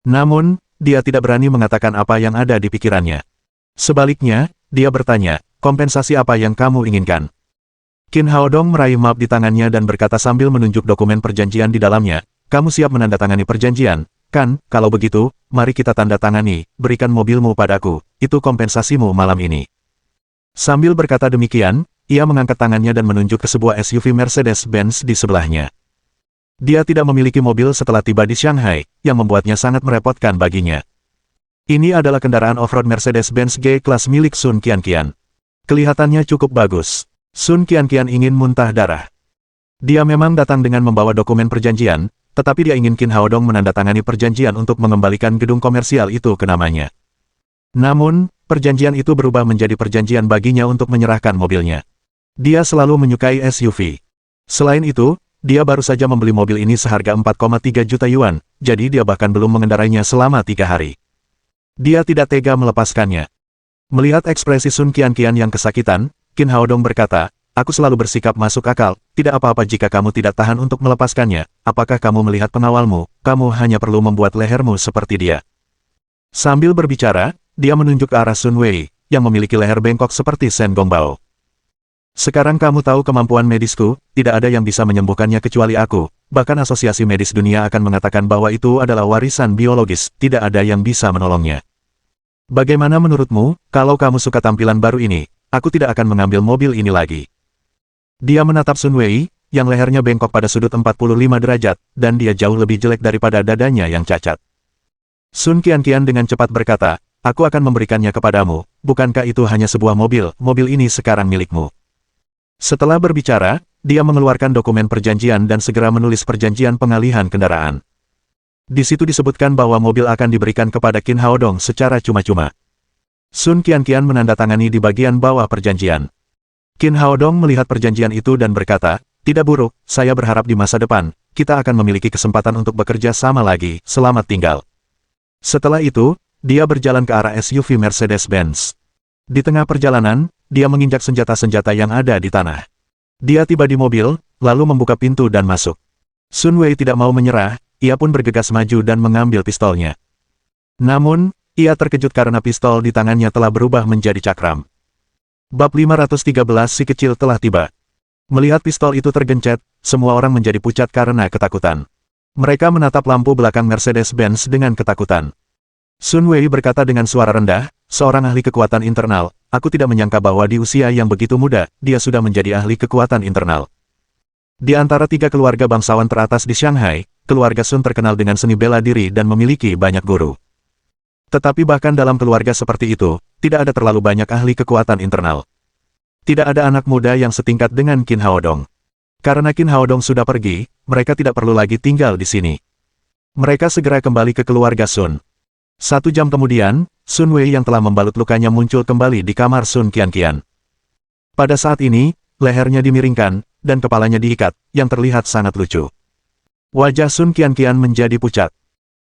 Namun, dia tidak berani mengatakan apa yang ada di pikirannya. Sebaliknya, dia bertanya, "Kompensasi apa yang kamu inginkan?" Qin Haodong meraih map di tangannya dan berkata sambil menunjuk dokumen perjanjian di dalamnya, "Kamu siap menandatangani perjanjian, kan? Kalau begitu, mari kita tanda tangani, berikan mobilmu padaku, itu kompensasimu malam ini." Sambil berkata demikian, ia mengangkat tangannya dan menunjuk ke sebuah SUV Mercedes-Benz di sebelahnya. Dia tidak memiliki mobil setelah tiba di Shanghai, yang membuatnya sangat merepotkan baginya. Ini adalah kendaraan off-road Mercedes-Benz G-Class milik Sun Qianqian. Kelihatannya cukup bagus. Sun Qianqian ingin muntah darah. Dia memang datang dengan membawa dokumen perjanjian, tetapi dia ingin Qin Haodong menandatangani perjanjian untuk mengembalikan gedung komersial itu ke namanya. Namun, perjanjian itu berubah menjadi perjanjian baginya untuk menyerahkan mobilnya. Dia selalu menyukai SUV. Selain itu, dia baru saja membeli mobil ini seharga 4,3 juta yuan, jadi dia bahkan belum mengendarainya selama 3 hari. Dia tidak tega melepaskannya. Melihat ekspresi Sun Qianqian yang kesakitan, Qin Haodong berkata, "Aku selalu bersikap masuk akal, tidak apa-apa jika kamu tidak tahan untuk melepaskannya, apakah kamu melihat pengawalmu, kamu hanya perlu membuat lehermu seperti dia." Sambil berbicara, dia menunjuk ke arah Sun Wei, yang memiliki leher bengkok seperti Shen Gongbao. "Sekarang kamu tahu kemampuan medisku, tidak ada yang bisa menyembuhkannya kecuali aku, bahkan Asosiasi Medis Dunia akan mengatakan bahwa itu adalah warisan biologis, tidak ada yang bisa menolongnya. Bagaimana menurutmu, kalau kamu suka tampilan baru ini, aku tidak akan mengambil mobil ini lagi." Dia menatap Sun Wei, yang lehernya bengkok pada sudut 45 derajat, dan dia jauh lebih jelek daripada dadanya yang cacat. Sun Qianqian dengan cepat berkata, "Aku akan memberikannya kepadamu, bukankah itu hanya sebuah mobil, mobil ini sekarang milikmu." Setelah berbicara, dia mengeluarkan dokumen perjanjian dan segera menulis perjanjian pengalihan kendaraan. Di situ disebutkan bahwa mobil akan diberikan kepada Qin Haodong secara cuma-cuma. Sun Qianqian menandatangani di bagian bawah perjanjian. Qin Haodong melihat perjanjian itu dan berkata, "Tidak buruk, saya berharap di masa depan, kita akan memiliki kesempatan untuk bekerja sama lagi, selamat tinggal." Setelah itu, dia berjalan ke arah SUV Mercedes-Benz. Di tengah perjalanan, dia menginjak senjata-senjata yang ada di tanah. Dia tiba di mobil, lalu membuka pintu dan masuk. Sun Wei tidak mau menyerah, ia pun bergegas maju dan mengambil pistolnya. Namun, ia terkejut karena pistol di tangannya telah berubah menjadi cakram. Bab 513 si kecil telah tiba. Melihat pistol itu tergencet, semua orang menjadi pucat karena ketakutan. Mereka menatap lampu belakang Mercedes-Benz dengan ketakutan. Sun Wei berkata dengan suara rendah, seorang ahli kekuatan internal, aku tidak menyangka bahwa di usia yang begitu muda, dia sudah menjadi ahli kekuatan internal. Di antara 3 keluarga bangsawan teratas di Shanghai, keluarga Sun terkenal dengan seni bela diri dan memiliki banyak guru. Tetapi bahkan dalam keluarga seperti itu, tidak ada terlalu banyak ahli kekuatan internal. Tidak ada anak muda yang setingkat dengan Qin Haodong. Karena Qin Haodong sudah pergi, mereka tidak perlu lagi tinggal di sini. Mereka segera kembali ke keluarga Sun. 1 jam kemudian, Sun Wei yang telah membalut lukanya muncul kembali di kamar Sun Qianqian. Pada saat ini, lehernya dimiringkan, dan kepalanya diikat, yang terlihat sangat lucu. Wajah Sun Qianqian menjadi pucat.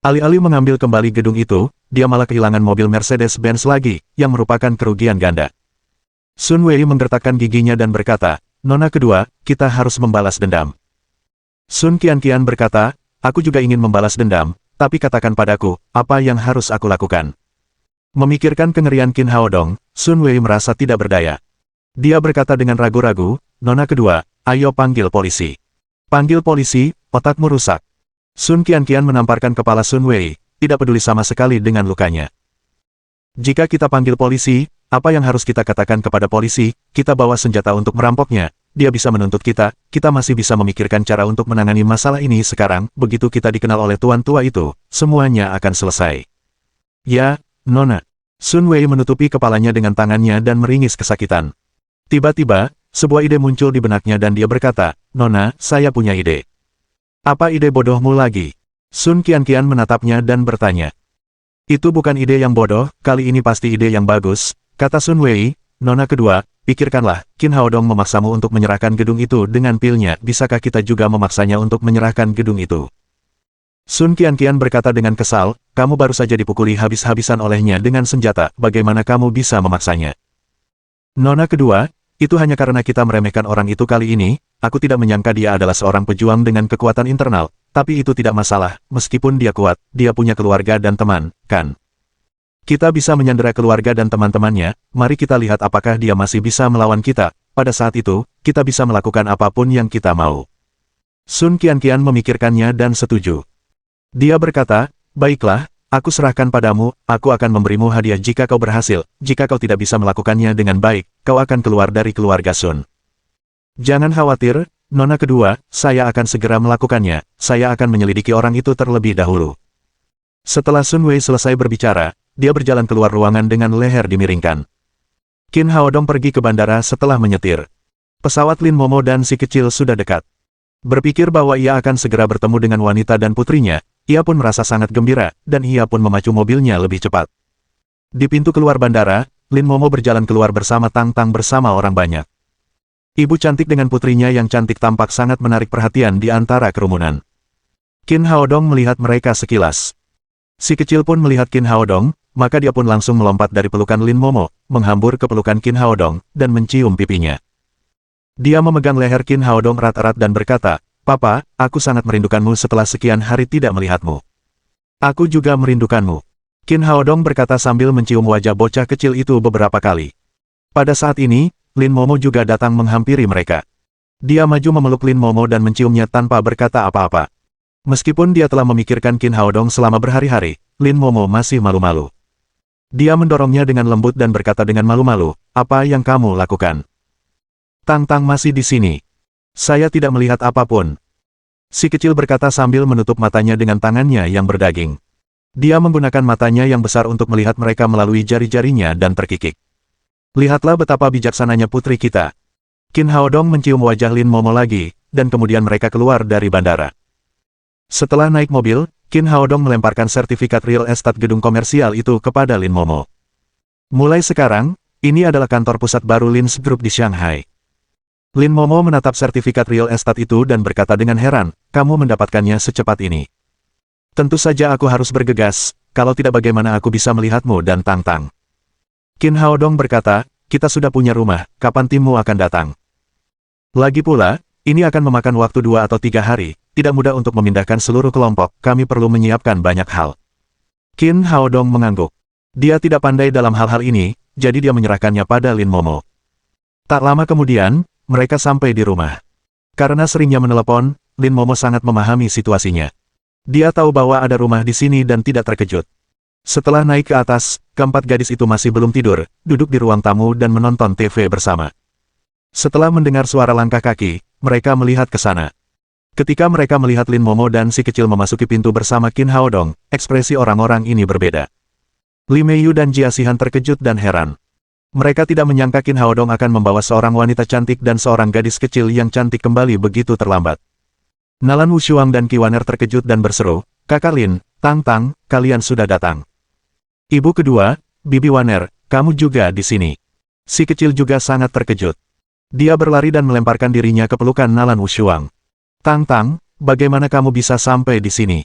Alih-alih mengambil kembali gedung itu, dia malah kehilangan mobil Mercedes-Benz lagi, yang merupakan kerugian ganda. Sun Wei menggertakkan giginya dan berkata, Nona kedua, kita harus membalas dendam. Sun Qianqian berkata, aku juga ingin membalas dendam, tapi katakan padaku, apa yang harus aku lakukan? Memikirkan kengerian Qin Haodong, Sun Wei merasa tidak berdaya. Dia berkata dengan ragu-ragu, Nona kedua, ayo panggil polisi. Panggil polisi, otakmu rusak. Sun Qianqian menamparkan kepala Sun Wei, tidak peduli sama sekali dengan lukanya. Jika kita panggil polisi, apa yang harus kita katakan kepada polisi? Kita bawa senjata untuk merampoknya, dia bisa menuntut kita, kita masih bisa memikirkan cara untuk menangani masalah ini sekarang, begitu kita dikenal oleh tuan tua itu, semuanya akan selesai. Ya, Nona. Sun Wei menutupi kepalanya dengan tangannya dan meringis kesakitan. Tiba-tiba, sebuah ide muncul di benaknya dan dia berkata, Nona, saya punya ide. Apa ide bodohmu lagi? Sun Qianqian menatapnya dan bertanya. Itu bukan ide yang bodoh, kali ini pasti ide yang bagus, kata Sun Wei. Nona kedua, pikirkanlah, Qin Haodong memaksamu untuk menyerahkan gedung itu dengan pilnya, bisakah kita juga memaksanya untuk menyerahkan gedung itu? Sun Qianqian berkata dengan kesal, kamu baru saja dipukuli habis-habisan olehnya dengan senjata, bagaimana kamu bisa memaksanya? Nona kedua, itu hanya karena kita meremehkan orang itu kali ini, aku tidak menyangka dia adalah seorang pejuang dengan kekuatan internal, tapi itu tidak masalah, meskipun dia kuat, dia punya keluarga dan teman, kan? Kita bisa menyandera keluarga dan teman-temannya, mari kita lihat apakah dia masih bisa melawan kita, pada saat itu, kita bisa melakukan apapun yang kita mau. Sun Qianqian memikirkannya dan setuju. Dia berkata, baiklah, aku serahkan padamu, aku akan memberimu hadiah jika kau berhasil, jika kau tidak bisa melakukannya dengan baik, kau akan keluar dari keluarga Sun. Jangan khawatir, Nona kedua, saya akan segera melakukannya, saya akan menyelidiki orang itu terlebih dahulu. Setelah Sun Wei selesai berbicara, dia berjalan keluar ruangan dengan leher dimiringkan. Qin Haodong pergi ke bandara setelah menyetir. Pesawat Lin Momo dan si kecil sudah dekat. Berpikir bahwa ia akan segera bertemu dengan wanita dan putrinya, ia pun merasa sangat gembira, dan ia pun memacu mobilnya lebih cepat. Di pintu keluar bandara, Lin Momo berjalan keluar bersama Tang Tang bersama orang banyak. Ibu cantik dengan putrinya yang cantik tampak sangat menarik perhatian di antara kerumunan. Qin Haodong melihat mereka sekilas. Si kecil pun melihat Qin Haodong, maka dia pun langsung melompat dari pelukan Lin Momo, menghambur ke pelukan Qin Haodong, dan mencium pipinya. Dia memegang leher Qin Haodong erat-erat dan berkata, Papa, aku sangat merindukanmu setelah sekian hari tidak melihatmu. Aku juga merindukanmu. Qin Haodong berkata sambil mencium wajah bocah kecil itu beberapa kali. Pada saat ini, Lin Momo juga datang menghampiri mereka. Dia maju memeluk Lin Momo dan menciumnya tanpa berkata apa-apa. Meskipun dia telah memikirkan Qin Haodong selama berhari-hari, Lin Momo masih malu-malu. Dia mendorongnya dengan lembut dan berkata dengan malu-malu, apa yang kamu lakukan? Tang Tang masih di sini. Saya tidak melihat apapun. Si kecil berkata sambil menutup matanya dengan tangannya yang berdaging. Dia menggunakan matanya yang besar untuk melihat mereka melalui jari-jarinya dan terkikik. Lihatlah betapa bijaksananya putri kita. Qin Haodong mencium wajah Lin Momo lagi, dan kemudian mereka keluar dari bandara. Setelah naik mobil, Qin Haodong melemparkan sertifikat real estate gedung komersial itu kepada Lin Momo. Mulai sekarang, ini adalah kantor pusat baru Lin's Group di Shanghai. Lin Momo menatap sertifikat real estate itu dan berkata dengan heran, kamu mendapatkannya secepat ini. Tentu saja aku harus bergegas, kalau tidak bagaimana aku bisa melihatmu dan Tang Tang. Qin Haodong berkata, kita sudah punya rumah, kapan timmu akan datang? Lagi pula, ini akan memakan waktu 2 atau 3 hari, tidak mudah untuk memindahkan seluruh kelompok, kami perlu menyiapkan banyak hal. Qin Haodong mengangguk. Dia tidak pandai dalam hal-hal ini, jadi dia menyerahkannya pada Lin Momo. Tak lama kemudian, mereka sampai di rumah. Karena seringnya menelepon, Lin Momo sangat memahami situasinya. Dia tahu bahwa ada rumah di sini dan tidak terkejut. Setelah naik ke atas, keempat gadis itu masih belum tidur, duduk di ruang tamu dan menonton TV bersama. Setelah mendengar suara langkah kaki, mereka melihat ke sana. Ketika mereka melihat Lin Momo dan si kecil memasuki pintu bersama Qin Haodong, ekspresi orang-orang ini berbeda. Li Meiyu dan Jia Xihan terkejut dan heran. Mereka tidak menyangka Qin Haodong akan membawa seorang wanita cantik dan seorang gadis kecil yang cantik kembali begitu terlambat. Nalan Wushuang dan Qi Waner terkejut dan berseru, "Kakak Lin, Tang Tang, kalian sudah datang." Ibu kedua, Bibi Waner, kamu juga di sini. Si kecil juga sangat terkejut. Dia berlari dan melemparkan dirinya ke pelukan Nalan Wushuang. "Tang Tang, bagaimana kamu bisa sampai di sini?"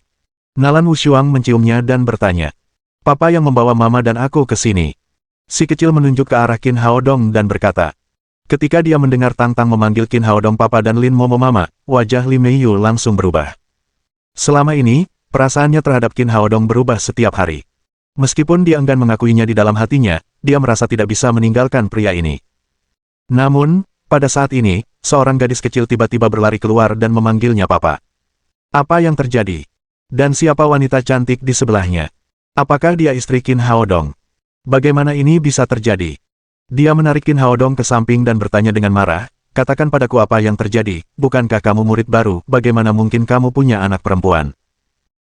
Nalan Wushuang menciumnya dan bertanya. "Papa yang membawa mama dan aku ke sini." Si kecil menunjuk ke arah Qin Haodong dan berkata. Ketika dia mendengar Tang Tang memanggil Qin Haodong papa dan Lin Momo mama, wajah Li Meiyu langsung berubah. Selama ini, perasaannya terhadap Qin Haodong berubah setiap hari. Meskipun dia enggan mengakuinya di dalam hatinya, dia merasa tidak bisa meninggalkan pria ini. Namun, pada saat ini, seorang gadis kecil tiba-tiba berlari keluar dan memanggilnya papa. Apa yang terjadi? Dan siapa wanita cantik di sebelahnya? Apakah dia istri Qin Haodong? Bagaimana ini bisa terjadi? Dia menarik Qin Haodong ke samping dan bertanya dengan marah, "Katakan padaku apa yang terjadi, bukankah kamu murid baru, bagaimana mungkin kamu punya anak perempuan?"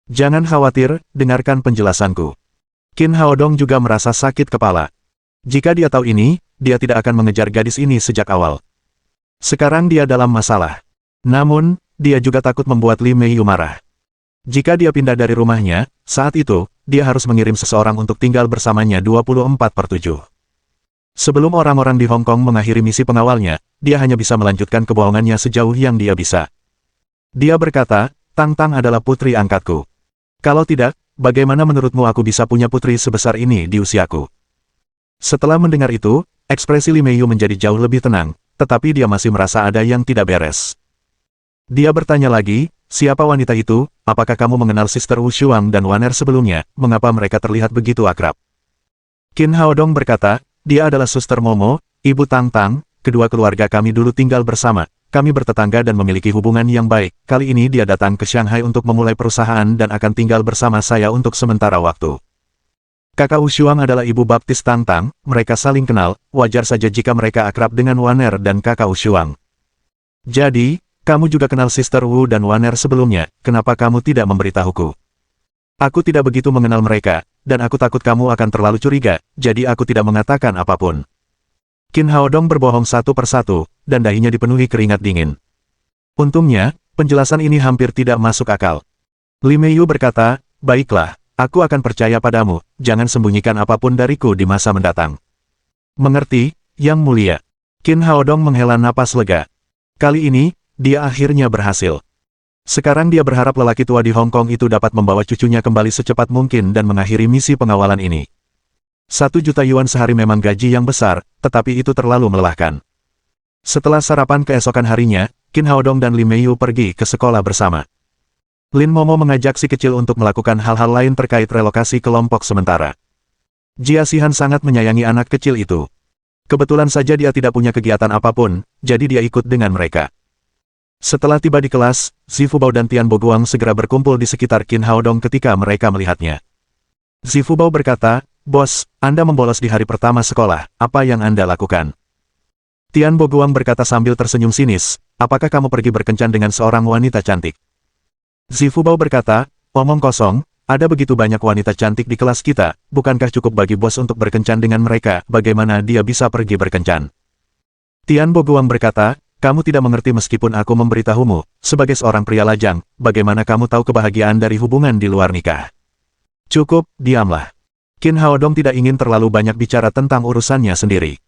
"Jangan khawatir, dengarkan penjelasanku." Qin Haodong juga merasa sakit kepala. Jika dia tahu ini, dia tidak akan mengejar gadis ini sejak awal. Sekarang dia dalam masalah. Namun, dia juga takut membuat Li Meiyu marah. Jika dia pindah dari rumahnya, saat itu, dia harus mengirim seseorang untuk tinggal bersamanya 24/7. Sebelum orang-orang di Hong Kong mengakhiri misi pengawalnya, dia hanya bisa melanjutkan kebohongannya sejauh yang dia bisa. Dia berkata, "Tang Tang adalah putri angkatku. Kalau tidak, bagaimana menurutmu aku bisa punya putri sebesar ini di usiaku?" Setelah mendengar itu, ekspresi Li Meiyu menjadi jauh lebih tenang, tetapi dia masih merasa ada yang tidak beres. Dia bertanya lagi, "Siapa wanita itu? Apakah kamu mengenal Sister Wushuang dan Waner sebelumnya? Mengapa mereka terlihat begitu akrab?" Qin Haodong berkata, "Dia adalah Suster Momo, Ibu Tang Tang, kedua keluarga kami dulu tinggal bersama. Kami bertetangga dan memiliki hubungan yang baik. Kali ini dia datang ke Shanghai untuk memulai perusahaan dan akan tinggal bersama saya untuk sementara waktu." Kakak Wushuang adalah ibu baptis Tang Tang, mereka saling kenal, wajar saja jika mereka akrab dengan Waner dan kakak Wushuang. "Jadi, kamu juga kenal Sister Wu dan Waner sebelumnya, kenapa kamu tidak memberitahuku?" "Aku tidak begitu mengenal mereka, dan aku takut kamu akan terlalu curiga, jadi aku tidak mengatakan apapun." Qin Haodong berbohong satu persatu, dan dahinya dipenuhi keringat dingin. Untungnya, penjelasan ini hampir tidak masuk akal. Li Meiyu berkata, "Baiklah, aku akan percaya padamu, jangan sembunyikan apapun dariku di masa mendatang." "Mengerti, Yang Mulia." Qin Haodong menghela napas lega. Kali ini, dia akhirnya berhasil. Sekarang dia berharap lelaki tua di Hong Kong itu dapat membawa cucunya kembali secepat mungkin dan mengakhiri misi pengawalan ini. 1 juta yuan sehari memang gaji yang besar, tetapi itu terlalu melelahkan. Setelah sarapan keesokan harinya, Qin Haodong dan Li Meiyu pergi ke sekolah bersama. Lin Momo mengajak si kecil untuk melakukan hal-hal lain terkait relokasi kelompok sementara. Jia Xihan sangat menyayangi anak kecil itu. Kebetulan saja dia tidak punya kegiatan apapun, jadi dia ikut dengan mereka. Setelah tiba di kelas, Zifu Bao dan Tian Boguang segera berkumpul di sekitar Qin Haodong ketika mereka melihatnya. Zifu Bao berkata, "Bos, Anda membolos di hari pertama sekolah, apa yang Anda lakukan?" Tian Boguang berkata sambil tersenyum sinis, "Apakah kamu pergi berkencan dengan seorang wanita cantik?" Zifu Bao berkata, "Omong kosong, ada begitu banyak wanita cantik di kelas kita, bukankah cukup bagi bos untuk berkencan dengan mereka, bagaimana dia bisa pergi berkencan?" Tian Boguang berkata, "Kamu tidak mengerti meskipun aku memberitahumu, sebagai seorang pria lajang, bagaimana kamu tahu kebahagiaan dari hubungan di luar nikah?" "Cukup, diamlah." Qin Haodong tidak ingin terlalu banyak bicara tentang urusannya sendiri.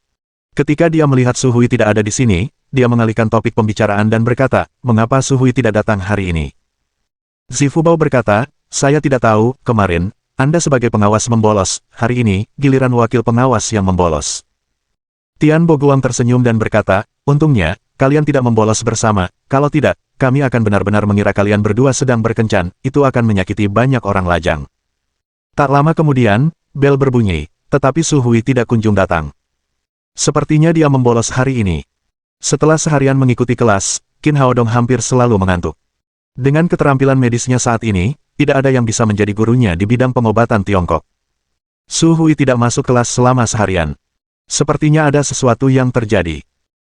Ketika dia melihat Su Hui tidak ada di sini, dia mengalihkan topik pembicaraan dan berkata, "Mengapa Su Hui tidak datang hari ini?" Zifu Bao berkata, "Saya tidak tahu, kemarin, Anda sebagai pengawas membolos, hari ini, giliran wakil pengawas yang membolos." Tian Boguang tersenyum dan berkata, untungnya, kalian tidak membolos bersama, kalau tidak, kami akan benar-benar mengira kalian berdua sedang berkencan, itu akan menyakiti banyak orang lajang. Tak lama kemudian, bel berbunyi, tetapi Su Hui tidak kunjung datang. Sepertinya dia membolos hari ini. Setelah seharian mengikuti kelas, Qin Haodong hampir selalu mengantuk. Dengan keterampilan medisnya saat ini, tidak ada yang bisa menjadi gurunya di bidang pengobatan Tiongkok. Su Hui tidak masuk kelas selama seharian. Sepertinya ada sesuatu yang terjadi.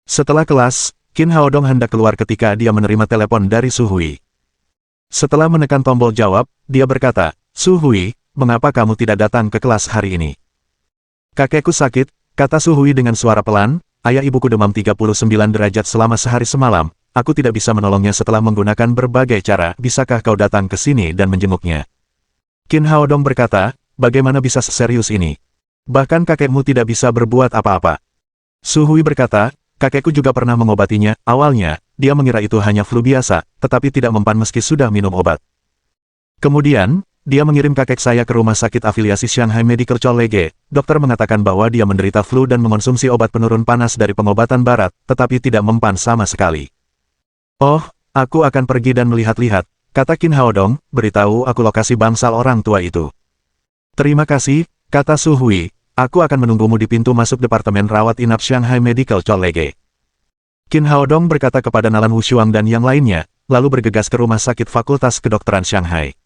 Setelah kelas, Qin Haodong hendak keluar ketika dia menerima telepon dari Su Hui. Setelah menekan tombol jawab, dia berkata, Su Hui, mengapa kamu tidak datang ke kelas hari ini? Kakekku sakit, kata Su Hui dengan suara pelan, ayah ibuku demam 39 derajat selama sehari semalam, aku tidak bisa menolongnya setelah menggunakan berbagai cara, bisakah kau datang ke sini dan menjenguknya? Qin Haodong berkata, bagaimana bisa seserius ini? Bahkan kakekmu tidak bisa berbuat apa-apa. Su Hui berkata, kakekku juga pernah mengobatinya, awalnya, dia mengira itu hanya flu biasa, tetapi tidak mempan meski sudah minum obat. Kemudian, dia mengirim kakek saya ke rumah sakit afiliasi Shanghai Medical College. Dokter mengatakan bahwa dia menderita flu dan mengonsumsi obat penurun panas dari pengobatan barat, tetapi tidak mempan sama sekali. Oh, aku akan pergi dan melihat-lihat, kata Qin Haodong, beritahu aku lokasi bangsal orang tua itu. Terima kasih, kata Su Hui, aku akan menunggumu di pintu masuk Departemen Rawat Inap Shanghai Medical College. Qin Haodong berkata kepada Nalan Wushuang dan yang lainnya, lalu bergegas ke rumah sakit Fakultas Kedokteran Shanghai.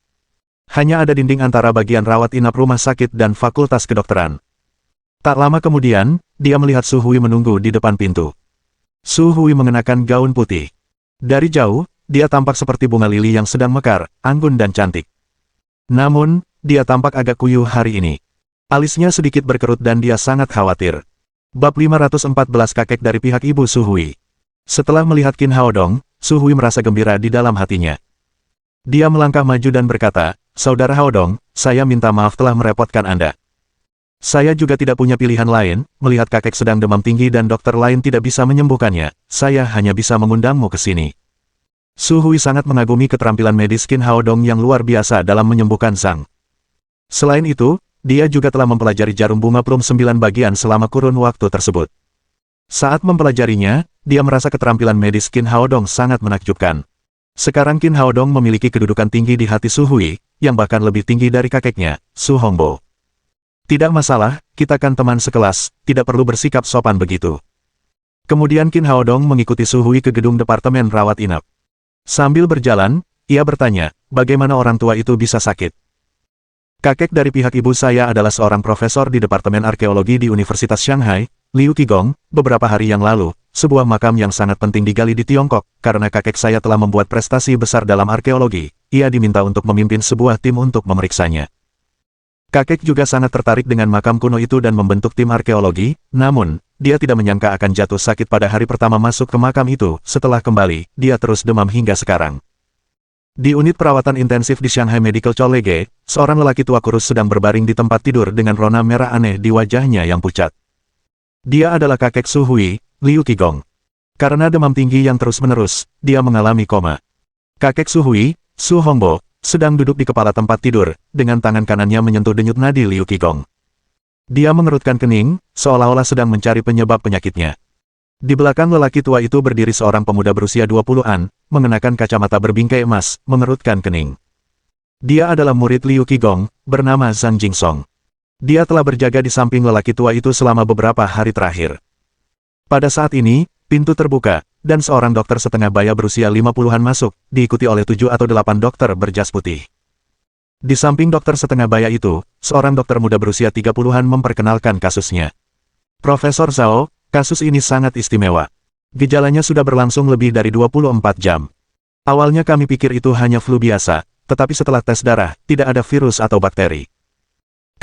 Hanya ada dinding antara bagian rawat inap rumah sakit dan fakultas kedokteran. Tak lama kemudian, dia melihat Su Hui menunggu di depan pintu. Su Hui mengenakan gaun putih. Dari jauh, dia tampak seperti bunga lili yang sedang mekar, anggun dan cantik. Namun, dia tampak agak kuyuh hari ini. Alisnya sedikit berkerut dan dia sangat khawatir. Bab 514 kakek dari pihak ibu Su Hui. Setelah melihat Qin Haodong, Su Hui merasa gembira di dalam hatinya. Dia melangkah maju dan berkata, Saudara Haodong, saya minta maaf telah merepotkan Anda. Saya juga tidak punya pilihan lain, melihat kakek sedang demam tinggi dan dokter lain tidak bisa menyembuhkannya, saya hanya bisa mengundangmu ke sini. Su Hui sangat mengagumi keterampilan medis Qin Haodong yang luar biasa dalam menyembuhkan Sang. Selain itu, dia juga telah mempelajari jarum bunga plum 9 bagian selama kurun waktu tersebut. Saat mempelajarinya, dia merasa keterampilan medis Qin Haodong sangat menakjubkan. Sekarang Qin Haodong memiliki kedudukan tinggi di hati Su Hui, yang bahkan lebih tinggi dari kakeknya, Su Hongbo. Tidak masalah, kita kan teman sekelas, tidak perlu bersikap sopan begitu. Kemudian Qin Haodong mengikuti Su Hui ke gedung Departemen Rawat Inap. Sambil berjalan, ia bertanya, bagaimana orang tua itu bisa sakit? Kakek dari pihak ibu saya adalah seorang profesor di Departemen Arkeologi di Universitas Shanghai, Liu Qigong. Beberapa hari yang lalu, sebuah makam yang sangat penting digali di Tiongkok, karena kakek saya telah membuat prestasi besar dalam arkeologi, ia diminta untuk memimpin sebuah tim untuk memeriksanya. Kakek juga sangat tertarik dengan makam kuno itu dan membentuk tim arkeologi, namun, dia tidak menyangka akan jatuh sakit pada hari pertama masuk ke makam itu, setelah kembali, dia terus demam hingga sekarang. Di unit perawatan intensif di Shanghai Medical College, seorang lelaki tua kurus sedang berbaring di tempat tidur dengan rona merah aneh di wajahnya yang pucat. Dia adalah kakek Su Hui, Liu Qigong. Karena demam tinggi yang terus-menerus, dia mengalami koma. Kakek Su Hui, Su Hongbo, sedang duduk di kepala tempat tidur, dengan tangan kanannya menyentuh denyut nadi Liu Qigong. Dia mengerutkan kening, seolah-olah sedang mencari penyebab penyakitnya. Di belakang lelaki tua itu berdiri seorang pemuda berusia 20-an, mengenakan kacamata berbingkai emas, mengerutkan kening. Dia adalah murid Liu Qigong, bernama Zhang Jingsong. Dia telah berjaga di samping lelaki tua itu selama beberapa hari terakhir. Pada saat ini, pintu terbuka, dan seorang dokter setengah baya berusia 50-an masuk, diikuti oleh 7 atau 8 dokter berjas putih. Di samping dokter setengah baya itu, seorang dokter muda berusia 30-an memperkenalkan kasusnya. Profesor Zhao, kasus ini sangat istimewa. Gejalanya sudah berlangsung lebih dari 24 jam. Awalnya kami pikir itu hanya flu biasa, tetapi setelah tes darah, tidak ada virus atau bakteri.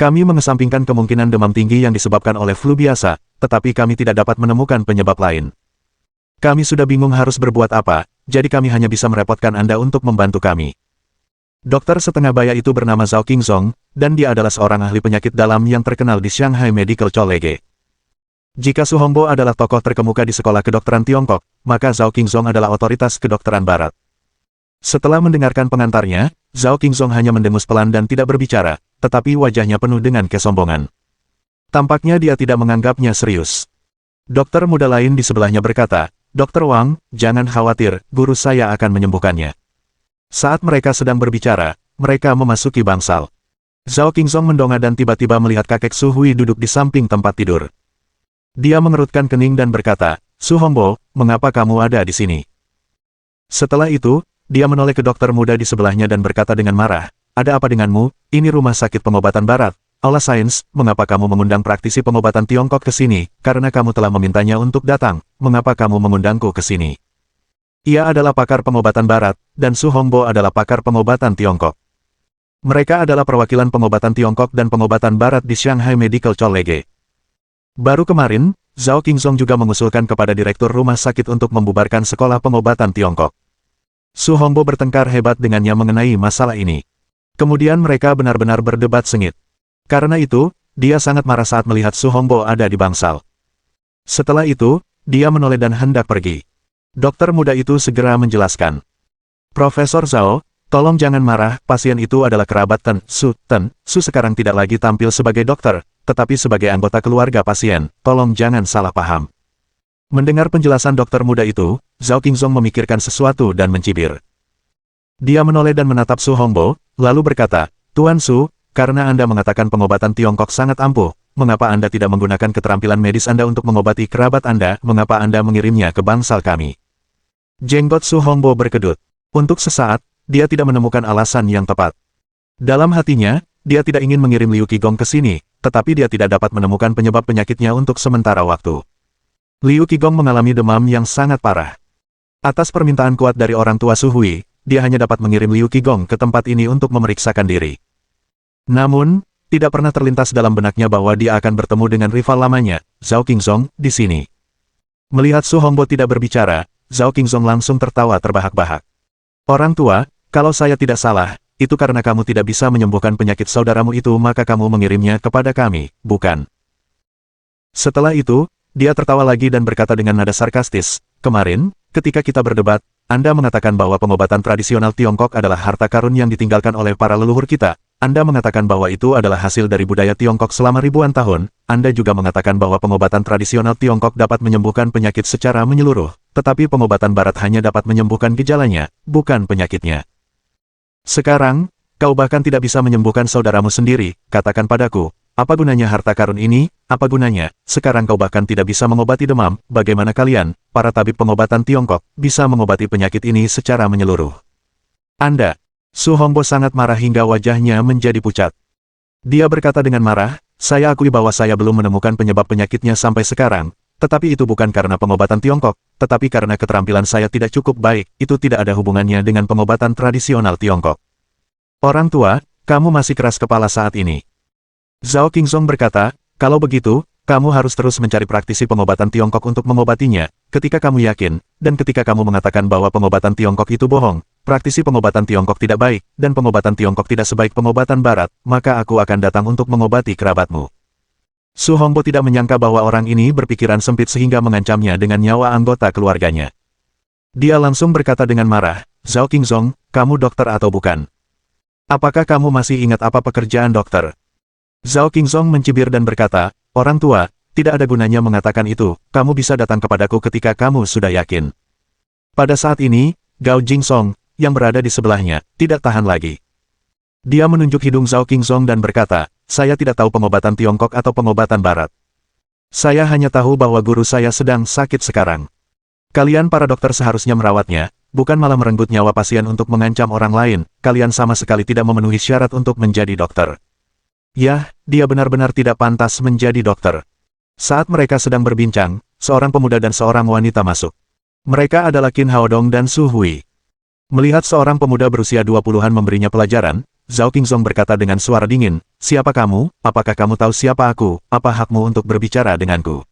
Kami mengesampingkan kemungkinan demam tinggi yang disebabkan oleh flu biasa, tetapi kami tidak dapat menemukan penyebab lain. Kami sudah bingung harus berbuat apa, jadi kami hanya bisa merepotkan Anda untuk membantu kami. Dokter setengah baya itu bernama Zhao Qingzong, dan dia adalah seorang ahli penyakit dalam yang terkenal di Shanghai Medical College. Jika Su Hongbo adalah tokoh terkemuka di sekolah kedokteran Tiongkok, maka Zhao Qingzong adalah otoritas kedokteran barat. Setelah mendengarkan pengantarnya, Zhao Qingzong hanya mendengus pelan dan tidak berbicara, tetapi wajahnya penuh dengan kesombongan. Tampaknya dia tidak menganggapnya serius. Dokter muda lain di sebelahnya berkata, Dokter Wang, jangan khawatir, guru saya akan menyembuhkannya. Saat mereka sedang berbicara, mereka memasuki bangsal. Zhao Qingzong mendongak dan tiba-tiba melihat kakek Su Hui duduk di samping tempat tidur. Dia mengerutkan kening dan berkata, Su Hongbo, mengapa kamu ada di sini? Setelah itu, dia menoleh ke dokter muda di sebelahnya dan berkata dengan marah, ada apa denganmu? Ini rumah sakit pengobatan barat, Aula Sains, mengapa kamu mengundang praktisi pengobatan Tiongkok ke sini? Karena kamu telah memintanya untuk datang, mengapa kamu mengundangku ke sini? Ia adalah pakar pengobatan barat, dan Su Hongbo adalah pakar pengobatan Tiongkok. Mereka adalah perwakilan pengobatan Tiongkok dan pengobatan barat di Shanghai Medical College. Baru kemarin, Zhao Qingzong juga mengusulkan kepada direktur rumah sakit untuk membubarkan sekolah pengobatan Tiongkok. Su Hongbo bertengkar hebat dengannya mengenai masalah ini. Kemudian mereka benar-benar berdebat sengit. Karena itu, dia sangat marah saat melihat Su Hongbo ada di bangsal. Setelah itu, dia menoleh dan hendak pergi. Dokter muda itu segera menjelaskan. Profesor Zhao, tolong jangan marah, pasien itu adalah kerabat Ten Su sekarang tidak lagi tampil sebagai dokter, tetapi sebagai anggota keluarga pasien, tolong jangan salah paham. Mendengar penjelasan dokter muda itu, Zhao Qingzong memikirkan sesuatu dan mencibir. Dia menoleh dan menatap Su Hongbo, lalu berkata, Tuan Su, karena Anda mengatakan pengobatan Tiongkok sangat ampuh, mengapa Anda tidak menggunakan keterampilan medis Anda untuk mengobati kerabat Anda, mengapa Anda mengirimnya ke bangsal kami? Jenggot Su Hongbo berkedut. Untuk sesaat, dia tidak menemukan alasan yang tepat. Dalam hatinya, dia tidak ingin mengirim Liu Qigong ke sini, tetapi dia tidak dapat menemukan penyebab penyakitnya untuk sementara waktu. Liu Qigong mengalami demam yang sangat parah. Atas permintaan kuat dari orang tua Su Hui, dia hanya dapat mengirim Liu Qigong ke tempat ini untuk memeriksakan diri. Namun, tidak pernah terlintas dalam benaknya bahwa dia akan bertemu dengan rival lamanya, Zhao Qingzong, di sini. Melihat Su Hongbo tidak berbicara, Zhao Qingzong langsung tertawa terbahak-bahak. Orang tua, kalau saya tidak salah, itu karena kamu tidak bisa menyembuhkan penyakit saudaramu itu maka kamu mengirimnya kepada kami, bukan? Setelah itu, dia tertawa lagi dan berkata dengan nada sarkastis, kemarin, ketika kita berdebat, Anda mengatakan bahwa pengobatan tradisional Tiongkok adalah harta karun yang ditinggalkan oleh para leluhur kita. Anda mengatakan bahwa itu adalah hasil dari budaya Tiongkok selama ribuan tahun. Anda juga mengatakan bahwa pengobatan tradisional Tiongkok dapat menyembuhkan penyakit secara menyeluruh, tetapi pengobatan barat hanya dapat menyembuhkan gejalanya, bukan penyakitnya. Sekarang, kau bahkan tidak bisa menyembuhkan saudaramu sendiri, katakan padaku, apa gunanya harta karun ini, apa gunanya, sekarang kau bahkan tidak bisa mengobati demam, bagaimana kalian, para tabib pengobatan Tiongkok, bisa mengobati penyakit ini secara menyeluruh? Anda, Su Hongbo sangat marah hingga wajahnya menjadi pucat. Dia berkata dengan marah, saya akui bahwa saya belum menemukan penyebab penyakitnya sampai sekarang, tetapi itu bukan karena pengobatan Tiongkok, tetapi karena keterampilan saya tidak cukup baik, itu tidak ada hubungannya dengan pengobatan tradisional Tiongkok. Orang tua, kamu masih keras kepala saat ini. Zhao Qingzong berkata, kalau begitu, kamu harus terus mencari praktisi pengobatan Tiongkok untuk mengobatinya, ketika kamu yakin, dan ketika kamu mengatakan bahwa pengobatan Tiongkok itu bohong, praktisi pengobatan Tiongkok tidak baik, dan pengobatan Tiongkok tidak sebaik pengobatan Barat, maka aku akan datang untuk mengobati kerabatmu. Su Hongbo tidak menyangka bahwa orang ini berpikiran sempit sehingga mengancamnya dengan nyawa anggota keluarganya. Dia langsung berkata dengan marah, Zhao Qingzong, kamu dokter atau bukan? Apakah kamu masih ingat apa pekerjaan dokter? Zhao Qingzong mencibir dan berkata, orang tua, tidak ada gunanya mengatakan itu, kamu bisa datang kepadaku ketika kamu sudah yakin. Pada saat ini, Gao Jingsong, yang berada di sebelahnya, tidak tahan lagi. Dia menunjuk hidung Zhao Qingzong dan berkata, saya tidak tahu pengobatan Tiongkok atau pengobatan Barat. Saya hanya tahu bahwa guru saya sedang sakit sekarang. Kalian para dokter seharusnya merawatnya, bukan malah merenggut nyawa pasien untuk mengancam orang lain, kalian sama sekali tidak memenuhi syarat untuk menjadi dokter. Yah, dia benar-benar tidak pantas menjadi dokter. Saat mereka sedang berbincang, seorang pemuda dan seorang wanita masuk. Mereka adalah Qin Haodong dan Su Hui. Melihat seorang pemuda berusia 20-an memberinya pelajaran, Zhao Qingzong berkata dengan suara dingin, siapa kamu, apakah kamu tahu siapa aku, apa hakmu untuk berbicara denganku?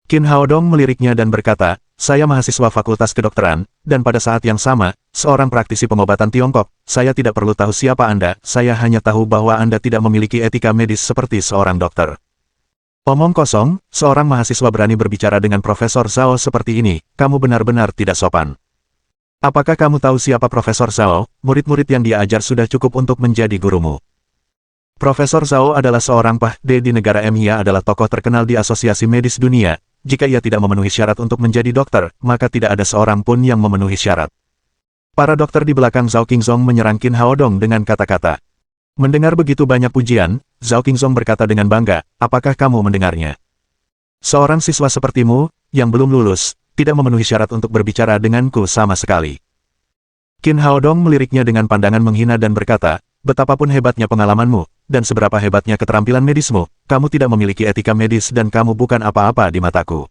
Qin Haodong meliriknya dan berkata, saya mahasiswa fakultas kedokteran, dan pada saat yang sama, seorang praktisi pengobatan Tiongkok, saya tidak perlu tahu siapa Anda, saya hanya tahu bahwa Anda tidak memiliki etika medis seperti seorang dokter. Omong kosong, seorang mahasiswa berani berbicara dengan Profesor Zhao seperti ini, kamu benar-benar tidak sopan. Apakah kamu tahu siapa Profesor Zhao? Murid-murid yang dia ajar sudah cukup untuk menjadi gurumu. Profesor Zhao adalah seorang PhD di negara Mia adalah tokoh terkenal di Asosiasi Medis Dunia. Jika ia tidak memenuhi syarat untuk menjadi dokter, maka tidak ada seorang pun yang memenuhi syarat. Para dokter di belakang Zhao Qingzong menyerang Qin Haodong dengan kata-kata. Mendengar begitu banyak pujian, Zhao Qingzong berkata dengan bangga, apakah kamu mendengarnya? Seorang siswa sepertimu, yang belum lulus, tidak memenuhi syarat untuk berbicara denganku sama sekali. Qin Haodong meliriknya dengan pandangan menghina dan berkata, betapapun hebatnya pengalamanmu, dan seberapa hebatnya keterampilan medismu, kamu tidak memiliki etika medis dan kamu bukan apa-apa di mataku.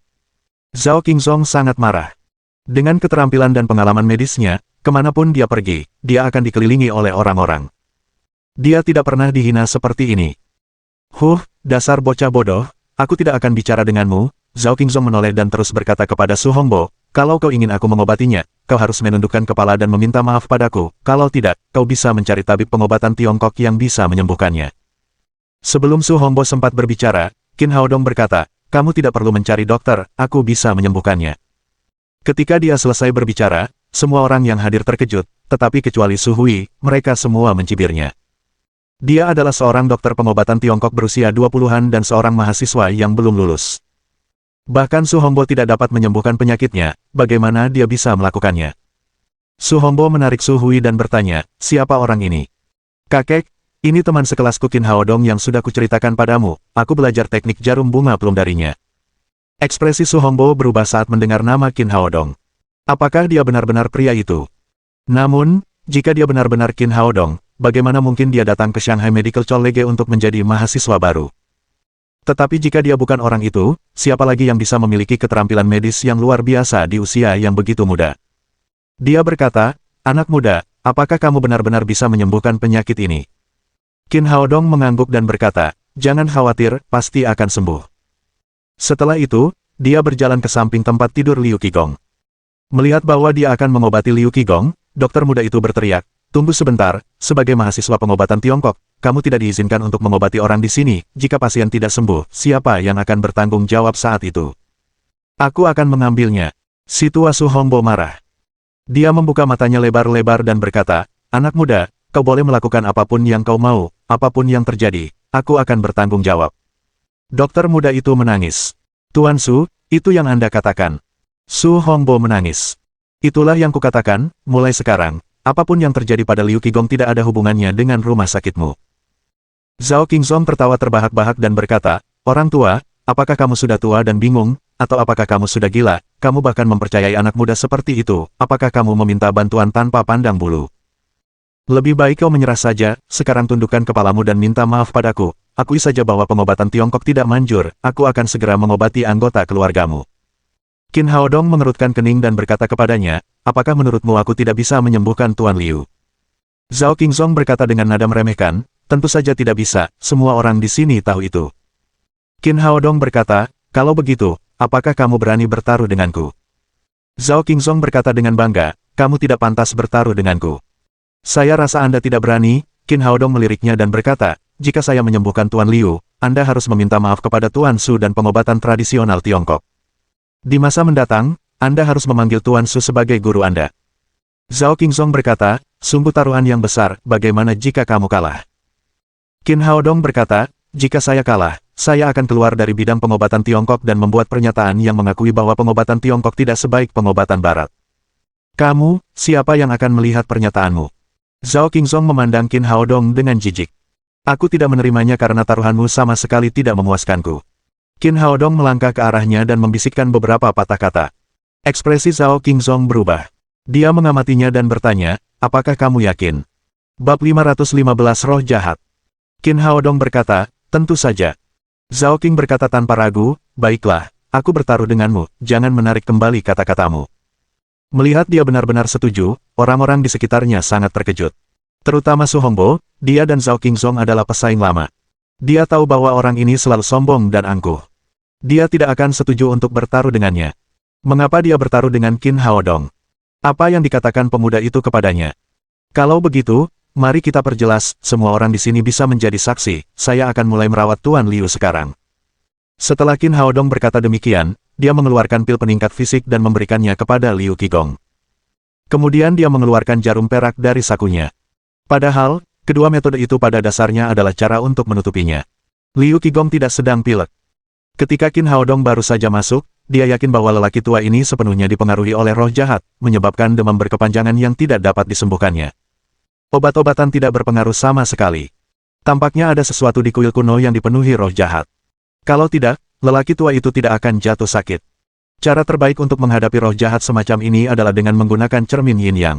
Zhao Qingzong sangat marah. Dengan keterampilan dan pengalaman medisnya, kemanapun dia pergi, dia akan dikelilingi oleh orang-orang. Dia tidak pernah dihina seperti ini. Dasar bocah bodoh, aku tidak akan bicara denganmu. Zhao Qingzong menoleh dan terus berkata kepada Su Hongbo, kalau kau ingin aku mengobatinya, kau harus menundukkan kepala dan meminta maaf padaku, kalau tidak, kau bisa mencari tabib pengobatan Tiongkok yang bisa menyembuhkannya. Sebelum Su Hongbo sempat berbicara, Qin Haodong berkata, kamu tidak perlu mencari dokter, aku bisa menyembuhkannya. Ketika dia selesai berbicara, semua orang yang hadir terkejut, tetapi kecuali Su Hui, mereka semua mencibirnya. Dia adalah seorang dokter pengobatan Tiongkok berusia 20-an dan seorang mahasiswa yang belum lulus. Bahkan Su Hongbo tidak dapat menyembuhkan penyakitnya, bagaimana dia bisa melakukannya? Su Hongbo menarik Su Hui dan bertanya, siapa orang ini? Kakek, ini teman sekelasku Qin Haodong yang sudah kuceritakan padamu, aku belajar teknik jarum bunga plum darinya. Ekspresi Su Hongbo berubah saat mendengar nama Qin Haodong. Apakah dia benar-benar pria itu? Namun, jika dia benar-benar Qin Haodong, bagaimana mungkin dia datang ke Shanghai Medical College untuk menjadi mahasiswa baru? Tetapi jika dia bukan orang itu, siapa lagi yang bisa memiliki keterampilan medis yang luar biasa di usia yang begitu muda? Dia berkata, anak muda, apakah kamu benar-benar bisa menyembuhkan penyakit ini? Qin Haodong mengangguk dan berkata, jangan khawatir, pasti akan sembuh. Setelah itu, dia berjalan ke samping tempat tidur Liu Qigong. Melihat bahwa dia akan mengobati Liu Qigong, dokter muda itu berteriak, tunggu sebentar, sebagai mahasiswa pengobatan Tiongkok, kamu tidak diizinkan untuk mengobati orang di sini. Jika pasien tidak sembuh, siapa yang akan bertanggung jawab saat itu? Aku akan mengambilnya. Si tua Su Hongbo marah. Dia membuka matanya lebar-lebar dan berkata, anak muda, kau boleh melakukan apapun yang kau mau, apapun yang terjadi, aku akan bertanggung jawab. Dokter muda itu menangis. Tuan Su, itu yang Anda katakan. Su Hongbo menangis. Itulah yang kukatakan, mulai sekarang, apapun yang terjadi pada Liu Qigong tidak ada hubungannya dengan rumah sakitmu. Zhao Qingzong tertawa terbahak-bahak dan berkata, orang tua, apakah kamu sudah tua dan bingung, atau apakah kamu sudah gila, kamu bahkan mempercayai anak muda seperti itu, apakah kamu meminta bantuan tanpa pandang bulu? Lebih baik kau menyerah saja, sekarang tundukkan kepalamu dan minta maaf padaku, akui saja bahwa pengobatan Tiongkok tidak manjur, aku akan segera mengobati anggota keluargamu. Qin Haodong mengerutkan kening dan berkata kepadanya, apakah menurutmu aku tidak bisa menyembuhkan Tuan Liu? Zhao Qingzong berkata dengan nada meremehkan, tentu saja tidak bisa, semua orang di sini tahu itu. Qin Haodong berkata, kalau begitu, apakah kamu berani bertaruh denganku? Zhao Qingzong berkata dengan bangga, kamu tidak pantas bertaruh denganku. Saya rasa Anda tidak berani. Qin Haodong meliriknya dan berkata, jika saya menyembuhkan Tuan Liu, Anda harus meminta maaf kepada Tuan Su dan pengobatan tradisional Tiongkok. Di masa mendatang, Anda harus memanggil Tuan Su sebagai guru Anda. Zhao Qingzong berkata, sungguh taruhan yang besar, bagaimana jika kamu kalah? Qin Haodong berkata, jika saya kalah, saya akan keluar dari bidang pengobatan Tiongkok dan membuat pernyataan yang mengakui bahwa pengobatan Tiongkok tidak sebaik pengobatan Barat. Kamu, siapa yang akan melihat pernyataanmu? Zhao Qingzong memandang Qin Haodong dengan jijik. Aku tidak menerimanya karena taruhanmu sama sekali tidak memuaskanku. Qin Haodong melangkah ke arahnya dan membisikkan beberapa patah kata. Ekspresi Zhao Qingzong berubah. Dia mengamatinya dan bertanya, apakah kamu yakin? Bab 515 Roh Jahat. Qin Haodong berkata, tentu saja. Zhao Qing berkata tanpa ragu, baiklah, aku bertaruh denganmu, jangan menarik kembali kata-katamu. Melihat dia benar-benar setuju, orang-orang di sekitarnya sangat terkejut. Terutama Su Hongbo, dia dan Zhao Qingzong adalah pesaing lama. Dia tahu bahwa orang ini selalu sombong dan angkuh. Dia tidak akan setuju untuk bertaruh dengannya. Mengapa dia bertaruh dengan Qin Haodong? Apa yang dikatakan pemuda itu kepadanya? Kalau begitu, mari kita perjelas, semua orang di sini bisa menjadi saksi, saya akan mulai merawat Tuan Liu sekarang. Setelah Qin Haodong berkata demikian, dia mengeluarkan pil peningkat fisik dan memberikannya kepada Liu Qigong. Kemudian dia mengeluarkan jarum perak dari sakunya. Padahal, Kedua metode itu pada dasarnya adalah cara untuk menutupinya. Liu Qigong tidak sedang pilek. Ketika Qin Haodong baru saja masuk, dia yakin bahwa lelaki tua ini sepenuhnya dipengaruhi oleh roh jahat, menyebabkan demam berkepanjangan yang tidak dapat disembuhkannya. Obat-obatan tidak berpengaruh sama sekali. Tampaknya ada sesuatu di kuil kuno yang dipenuhi roh jahat. Kalau tidak, lelaki tua itu tidak akan jatuh sakit. Cara terbaik untuk menghadapi roh jahat semacam ini adalah dengan menggunakan cermin yin yang.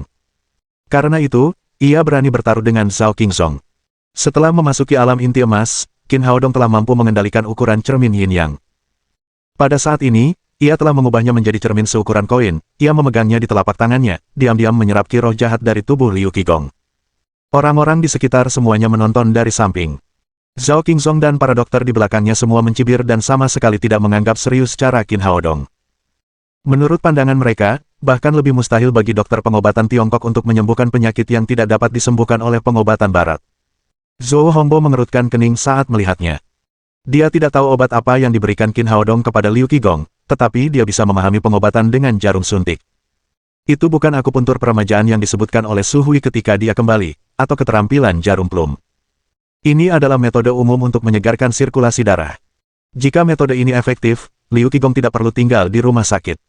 Karena itu, ia berani bertaruh dengan Zhao Qingsong. Setelah memasuki alam inti emas, Qin Haodong telah mampu mengendalikan ukuran cermin yin yang. Pada saat ini, ia telah mengubahnya menjadi cermin seukuran koin, ia memegangnya di telapak tangannya, diam-diam menyerap ki roh jahat dari tubuh Liu Qigong. Orang-orang di sekitar semuanya menonton dari samping. Zhao Qingsong dan para dokter di belakangnya semua mencibir dan sama sekali tidak menganggap serius cara Qin Haodong. Menurut pandangan mereka, bahkan lebih mustahil bagi dokter pengobatan Tiongkok untuk menyembuhkan penyakit yang tidak dapat disembuhkan oleh pengobatan barat. Zhou Hongbo mengerutkan kening saat melihatnya. Dia tidak tahu obat apa yang diberikan Qin Haodong kepada Liu Qigong, tetapi dia bisa memahami pengobatan dengan jarum suntik. Itu bukan akupuntur peremajaan yang disebutkan oleh Su Hui ketika dia kembali, atau keterampilan jarum plum. Ini adalah metode umum untuk menyegarkan sirkulasi darah. Jika metode ini efektif, Liu Qigong tidak perlu tinggal di rumah sakit.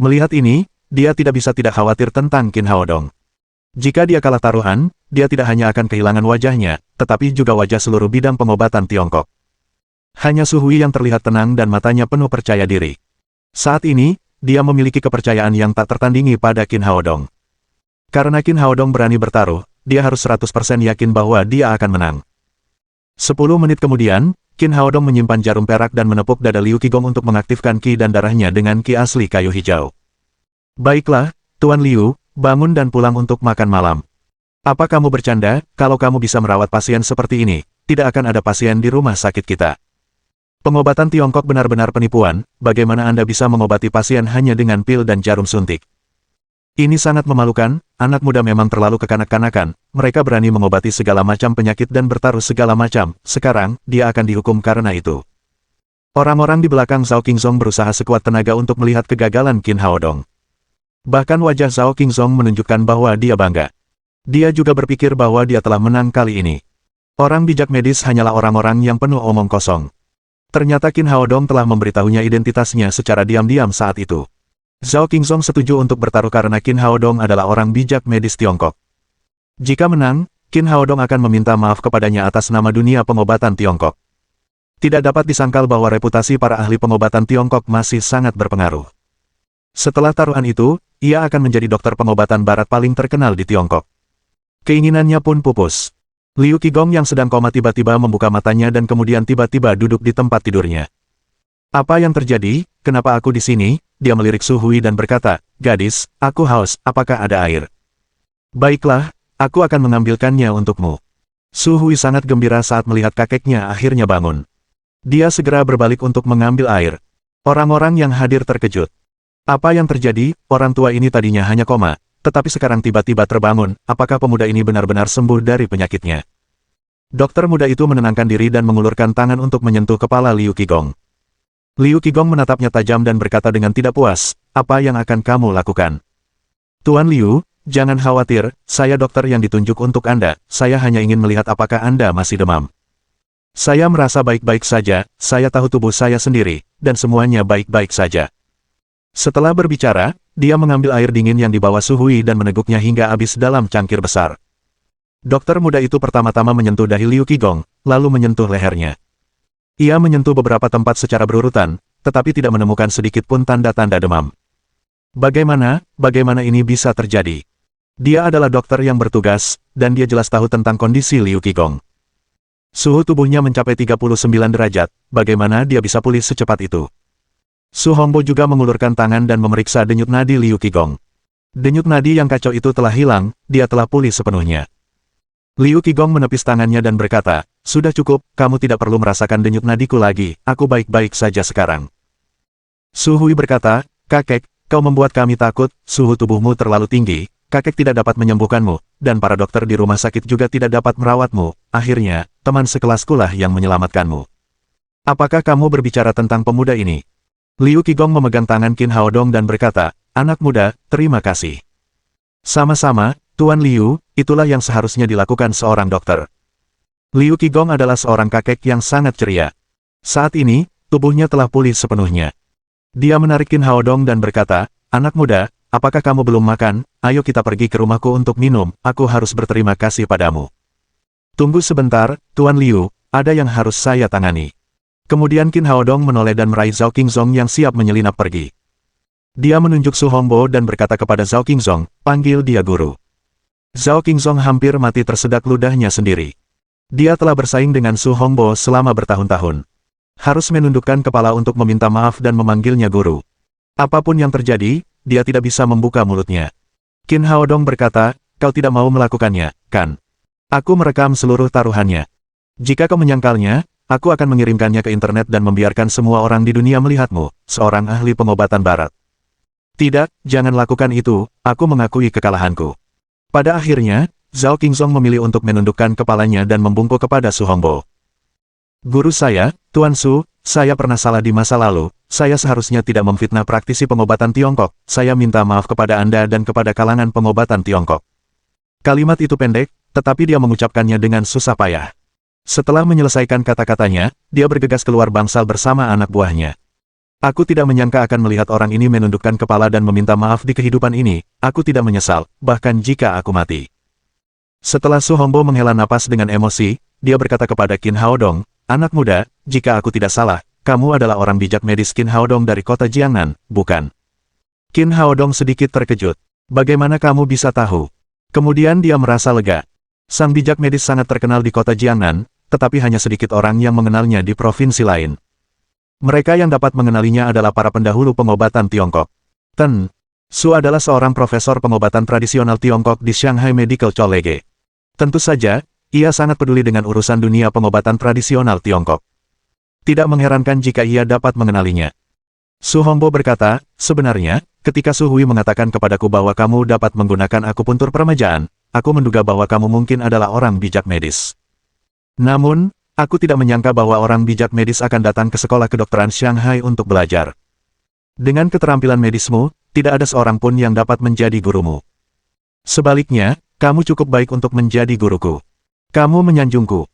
Melihat ini, dia tidak bisa tidak khawatir tentang Qin Haodong. Jika dia kalah taruhan, dia tidak hanya akan kehilangan wajahnya, tetapi juga wajah seluruh bidang pengobatan Tiongkok. Hanya Su Hui yang terlihat tenang dan matanya penuh percaya diri. Saat ini, dia memiliki kepercayaan yang tak tertandingi pada Qin Haodong. Karena Qin Haodong berani bertaruh, dia harus 100% yakin bahwa dia akan menang. 10 menit kemudian, Qin Haodong menyimpan jarum perak dan menepuk dada Liu Qigong untuk mengaktifkan ki dan darahnya dengan ki asli kayu hijau. Baiklah, Tuan Liu, bangun dan pulang untuk makan malam. Apa kamu bercanda? Kalau kamu bisa merawat pasien seperti ini, tidak akan ada pasien di rumah sakit kita. Pengobatan Tiongkok benar-benar penipuan, bagaimana Anda bisa mengobati pasien hanya dengan pil dan jarum suntik? Ini sangat memalukan, anak muda memang terlalu kekanak-kanakan, mereka berani mengobati segala macam penyakit dan bertaruh segala macam, sekarang, dia akan dihukum karena itu. Orang-orang di belakang Zhao Qingsong berusaha sekuat tenaga untuk melihat kegagalan Qin Haodong. Bahkan wajah Zhao Qingsong menunjukkan bahwa dia bangga. Dia juga berpikir bahwa dia telah menang kali ini. Orang bijak medis hanyalah orang-orang yang penuh omong kosong. Ternyata Qin Haodong telah memberitahunya identitasnya secara diam-diam saat itu. Zhao Qingsong setuju untuk bertaruh karena Qin Haodong adalah orang bijak medis Tiongkok. Jika menang, Qin Haodong akan meminta maaf kepadanya atas nama dunia pengobatan Tiongkok. Tidak dapat disangkal bahwa reputasi para ahli pengobatan Tiongkok masih sangat berpengaruh. Setelah taruhan itu, ia akan menjadi dokter pengobatan barat paling terkenal di Tiongkok. Keinginannya pun pupus. Liu Qigong yang sedang koma tiba-tiba membuka matanya dan kemudian tiba-tiba duduk di tempat tidurnya. Apa yang terjadi? Kenapa aku di sini? Dia melirik Su Hui dan berkata, gadis, aku haus, apakah ada air? Baiklah, aku akan mengambilkannya untukmu. Su Hui sangat gembira saat melihat kakeknya akhirnya bangun. Dia segera berbalik untuk mengambil air. Orang-orang yang hadir terkejut. Apa yang terjadi? Orang tua ini tadinya hanya koma, tetapi sekarang tiba-tiba terbangun. Apakah pemuda ini benar-benar sembuh dari penyakitnya? Dokter muda itu menenangkan diri dan mengulurkan tangan untuk menyentuh kepala Liu Qigong. Liu Qigong menatapnya tajam dan berkata dengan tidak puas, apa yang akan kamu lakukan? Tuan Liu, jangan khawatir, saya dokter yang ditunjuk untuk Anda, saya hanya ingin melihat apakah Anda masih demam. Saya merasa baik-baik saja, saya tahu tubuh saya sendiri, dan semuanya baik-baik saja. Setelah berbicara, dia mengambil air dingin yang dibawa Su Hui dan meneguknya hingga habis dalam cangkir besar. Dokter muda itu pertama-tama menyentuh dahi Liu Qigong, lalu menyentuh lehernya. Ia menyentuh beberapa tempat secara berurutan, tetapi tidak menemukan sedikit pun tanda-tanda demam. Bagaimana ini bisa terjadi? Dia adalah dokter yang bertugas, dan dia jelas tahu tentang kondisi Liu Qigong. Suhu tubuhnya mencapai 39 derajat, bagaimana dia bisa pulih secepat itu? Su Hongbo juga mengulurkan tangan dan memeriksa denyut nadi Liu Qigong. Denyut nadi yang kacau itu telah hilang, dia telah pulih sepenuhnya. Liu Qigong menepis tangannya dan berkata, sudah cukup, kamu tidak perlu merasakan denyut nadiku lagi, aku baik-baik saja sekarang. Su Hui berkata, kakek, kau membuat kami takut, suhu tubuhmu terlalu tinggi, kakek tidak dapat menyembuhkanmu, dan para dokter di rumah sakit juga tidak dapat merawatmu, akhirnya, teman sekelaskulah yang menyelamatkanmu. Apakah kamu berbicara tentang pemuda ini? Liu Qigong memegang tangan Qin Haodong dan berkata, anak muda, terima kasih. Sama-sama, Tuan Liu, itulah yang seharusnya dilakukan seorang dokter. Liu Qigong adalah seorang kakek yang sangat ceria. Saat ini, tubuhnya telah pulih sepenuhnya. Dia menarik Qin Haodong dan berkata, "Anak muda, apakah kamu belum makan? Ayo kita pergi ke rumahku untuk minum, aku harus berterima kasih padamu." "Tunggu sebentar, Tuan Liu, ada yang harus saya tangani." Kemudian Qin Haodong menoleh dan meraih Zhao Qingzong yang siap menyelinap pergi. Dia menunjuk Su Hongbo dan berkata kepada Zhao Qingzong, "Panggil dia guru." Zhao Qingzong hampir mati tersedak ludahnya sendiri. Dia telah bersaing dengan Su Hongbo selama bertahun-tahun. Harus menundukkan kepala untuk meminta maaf dan memanggilnya guru. Apapun yang terjadi, dia tidak bisa membuka mulutnya. Qin Haodong berkata, "Kau tidak mau melakukannya, kan? Aku merekam seluruh taruhannya. Jika kau menyangkalnya, aku akan mengirimkannya ke internet dan membiarkan semua orang di dunia melihatmu, seorang ahli pengobatan barat." "Tidak, jangan lakukan itu, aku mengakui kekalahanku." Pada akhirnya, Zhao Qingzong memilih untuk menundukkan kepalanya dan membungkuk kepada Su Hongbo. "Guru saya, Tuan Su, saya pernah salah di masa lalu, saya seharusnya tidak memfitnah praktisi pengobatan Tiongkok, saya minta maaf kepada Anda dan kepada kalangan pengobatan Tiongkok." Kalimat itu pendek, tetapi dia mengucapkannya dengan susah payah. Setelah menyelesaikan kata-katanya, dia bergegas keluar bangsal bersama anak buahnya. "Aku tidak menyangka akan melihat orang ini menundukkan kepala dan meminta maaf di kehidupan ini, aku tidak menyesal, bahkan jika aku mati." Setelah Su Hongbo menghela napas dengan emosi, dia berkata kepada Qin Haodong, "Anak muda, jika aku tidak salah, kamu adalah orang bijak medis Qin Haodong dari kota Jiangnan, bukan?" Qin Haodong sedikit terkejut. "Bagaimana kamu bisa tahu?" Kemudian dia merasa lega. Sang bijak medis sangat terkenal di kota Jiangnan, tetapi hanya sedikit orang yang mengenalnya di provinsi lain. Mereka yang dapat mengenalinya adalah para pendahulu pengobatan Tiongkok. Ten Su adalah seorang profesor pengobatan tradisional Tiongkok di Shanghai Medical College. Tentu saja, ia sangat peduli dengan urusan dunia pengobatan tradisional Tiongkok. Tidak mengherankan jika ia dapat mengenalinya. Su Hongbo berkata, "Sebenarnya, ketika Su Hui mengatakan kepadaku bahwa kamu dapat menggunakan akupuntur permajaan, aku menduga bahwa kamu mungkin adalah orang bijak medis. Namun, aku tidak menyangka bahwa orang bijak medis akan datang ke sekolah kedokteran Shanghai untuk belajar. Dengan keterampilan medismu, tidak ada seorang pun yang dapat menjadi gurumu. Sebaliknya, kamu cukup baik untuk menjadi guruku. Kamu menyanjungku."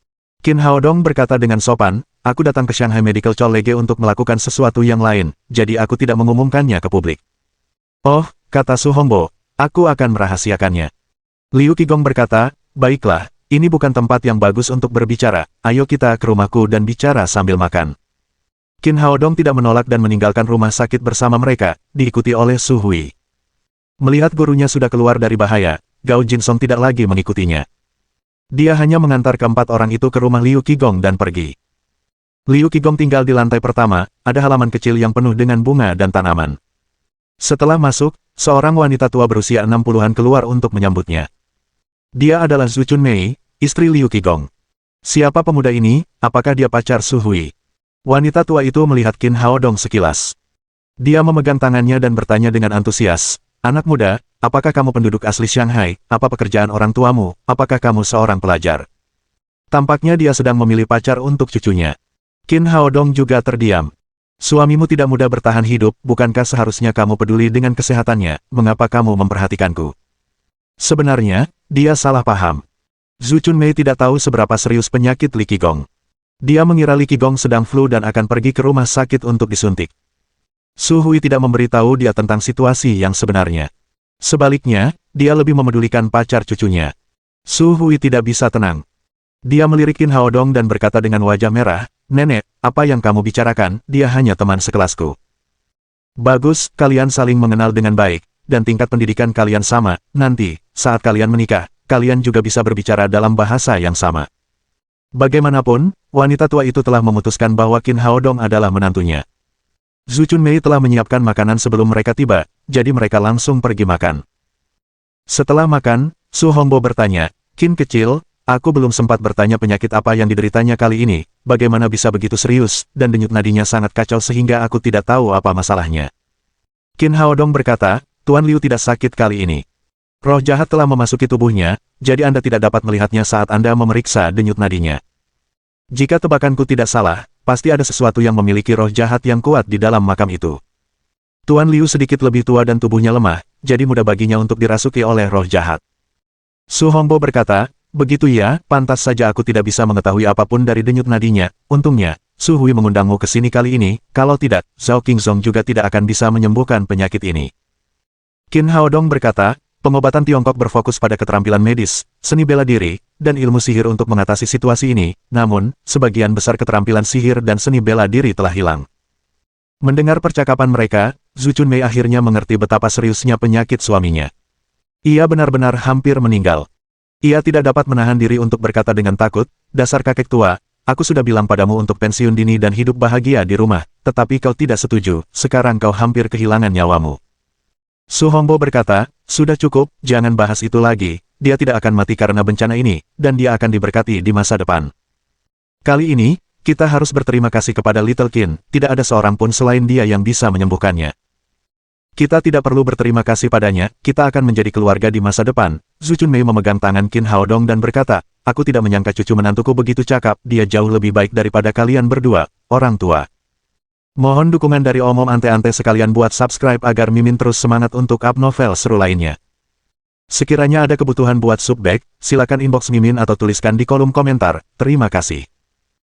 Qin Haodong berkata dengan sopan, "Aku datang ke Shanghai Medical College untuk melakukan sesuatu yang lain, jadi aku tidak mengumumkannya ke publik." "Oh," kata Su Hongbo, "aku akan merahasiakannya." Liu Qigong berkata, "Baiklah, ini bukan tempat yang bagus untuk berbicara, ayo kita ke rumahku dan bicara sambil makan." Qin Haodong tidak menolak dan meninggalkan rumah sakit bersama mereka, diikuti oleh Su Hui. Melihat gurunya sudah keluar dari bahaya, Gao Jinsong tidak lagi mengikutinya. Dia hanya mengantar keempat orang itu ke rumah Liu Qigong dan pergi. Liu Qigong tinggal di lantai pertama, ada halaman kecil yang penuh dengan bunga dan tanaman. Setelah masuk, seorang wanita tua berusia 60-an keluar untuk menyambutnya. Dia adalah Zhu Chunmei, istri Liu Qigong. Siapa pemuda ini, apakah dia pacar Su Hui? Wanita tua itu melihat Qin Haodong sekilas. Dia memegang tangannya dan bertanya dengan antusias, "Anak muda, apakah kamu penduduk asli Shanghai? Apa pekerjaan orang tuamu? Apakah kamu seorang pelajar?" Tampaknya dia sedang memilih pacar untuk cucunya. Qin Haodong juga terdiam. "Suamimu tidak mudah bertahan hidup, bukankah seharusnya kamu peduli dengan kesehatannya? Mengapa kamu memperhatikanku?" Sebenarnya, dia salah paham. Zhu Chunmei tidak tahu seberapa serius penyakit Li Qigong. Dia mengira Li Qigong sedang flu dan akan pergi ke rumah sakit untuk disuntik. Su Hui tidak memberitahu dia tentang situasi yang sebenarnya. Sebaliknya, dia lebih memedulikan pacar cucunya. Su Hui tidak bisa tenang. Dia melirik Qin Haodong dan berkata dengan wajah merah, "Nenek, apa yang kamu bicarakan? Dia hanya teman sekelasku." "Bagus, kalian saling mengenal dengan baik, dan tingkat pendidikan kalian sama. Nanti, saat kalian menikah, kalian juga bisa berbicara dalam bahasa yang sama." Bagaimanapun, wanita tua itu telah memutuskan bahwa Qin Haodong adalah menantunya. Zhu Chunmei telah menyiapkan makanan sebelum mereka tiba, jadi mereka langsung pergi makan. Setelah makan, Su Hongbo bertanya, "Qin kecil, aku belum sempat bertanya penyakit apa yang dideritanya kali ini, bagaimana bisa begitu serius, dan denyut nadinya sangat kacau sehingga aku tidak tahu apa masalahnya." Qin Haodong berkata, "Tuan Liu tidak sakit kali ini. Roh jahat telah memasuki tubuhnya, jadi Anda tidak dapat melihatnya saat Anda memeriksa denyut nadinya. Jika tebakanku tidak salah, pasti ada sesuatu yang memiliki roh jahat yang kuat di dalam makam itu. Tuan Liu sedikit lebih tua dan tubuhnya lemah, jadi mudah baginya untuk dirasuki oleh roh jahat. Su Hongbo berkata, begitu ya, pantas saja aku tidak bisa mengetahui apapun dari denyut nadinya. Untungnya, Su Hui mengundangmu ke sini kali ini, kalau tidak, Zhao Qingzong juga tidak akan bisa menyembuhkan penyakit ini. Qin Haodong berkata, pengobatan Tiongkok berfokus pada keterampilan medis, seni bela diri, dan ilmu sihir untuk mengatasi situasi ini, namun, sebagian besar keterampilan sihir dan seni bela diri telah hilang. Mendengar percakapan mereka, Zhu Chunmei akhirnya mengerti betapa seriusnya penyakit suaminya. Ia benar-benar hampir meninggal. Ia tidak dapat menahan diri untuk berkata dengan takut, dasar kakek tua, aku sudah bilang padamu untuk pensiun dini dan hidup bahagia di rumah, tetapi kau tidak setuju, sekarang kau hampir kehilangan nyawamu. Su Hongbo berkata, sudah cukup, jangan bahas itu lagi, dia tidak akan mati karena bencana ini, dan dia akan diberkati di masa depan. Kali ini, kita harus berterima kasih kepada Little Qin, tidak ada seorang pun selain dia yang bisa menyembuhkannya. Kita tidak perlu berterima kasih padanya, kita akan menjadi keluarga di masa depan. Zhu Chunmei memegang tangan Qin Haodong dan berkata, aku tidak menyangka cucu menantuku begitu cakap, dia jauh lebih baik daripada kalian berdua, orang tua. Mohon dukungan dari Om Ante-Ante sekalian buat subscribe agar Mimin terus semangat untuk up novel seru lainnya. Sekiranya ada kebutuhan buat subbag, silakan inbox Mimin atau tuliskan di kolom komentar. Terima kasih.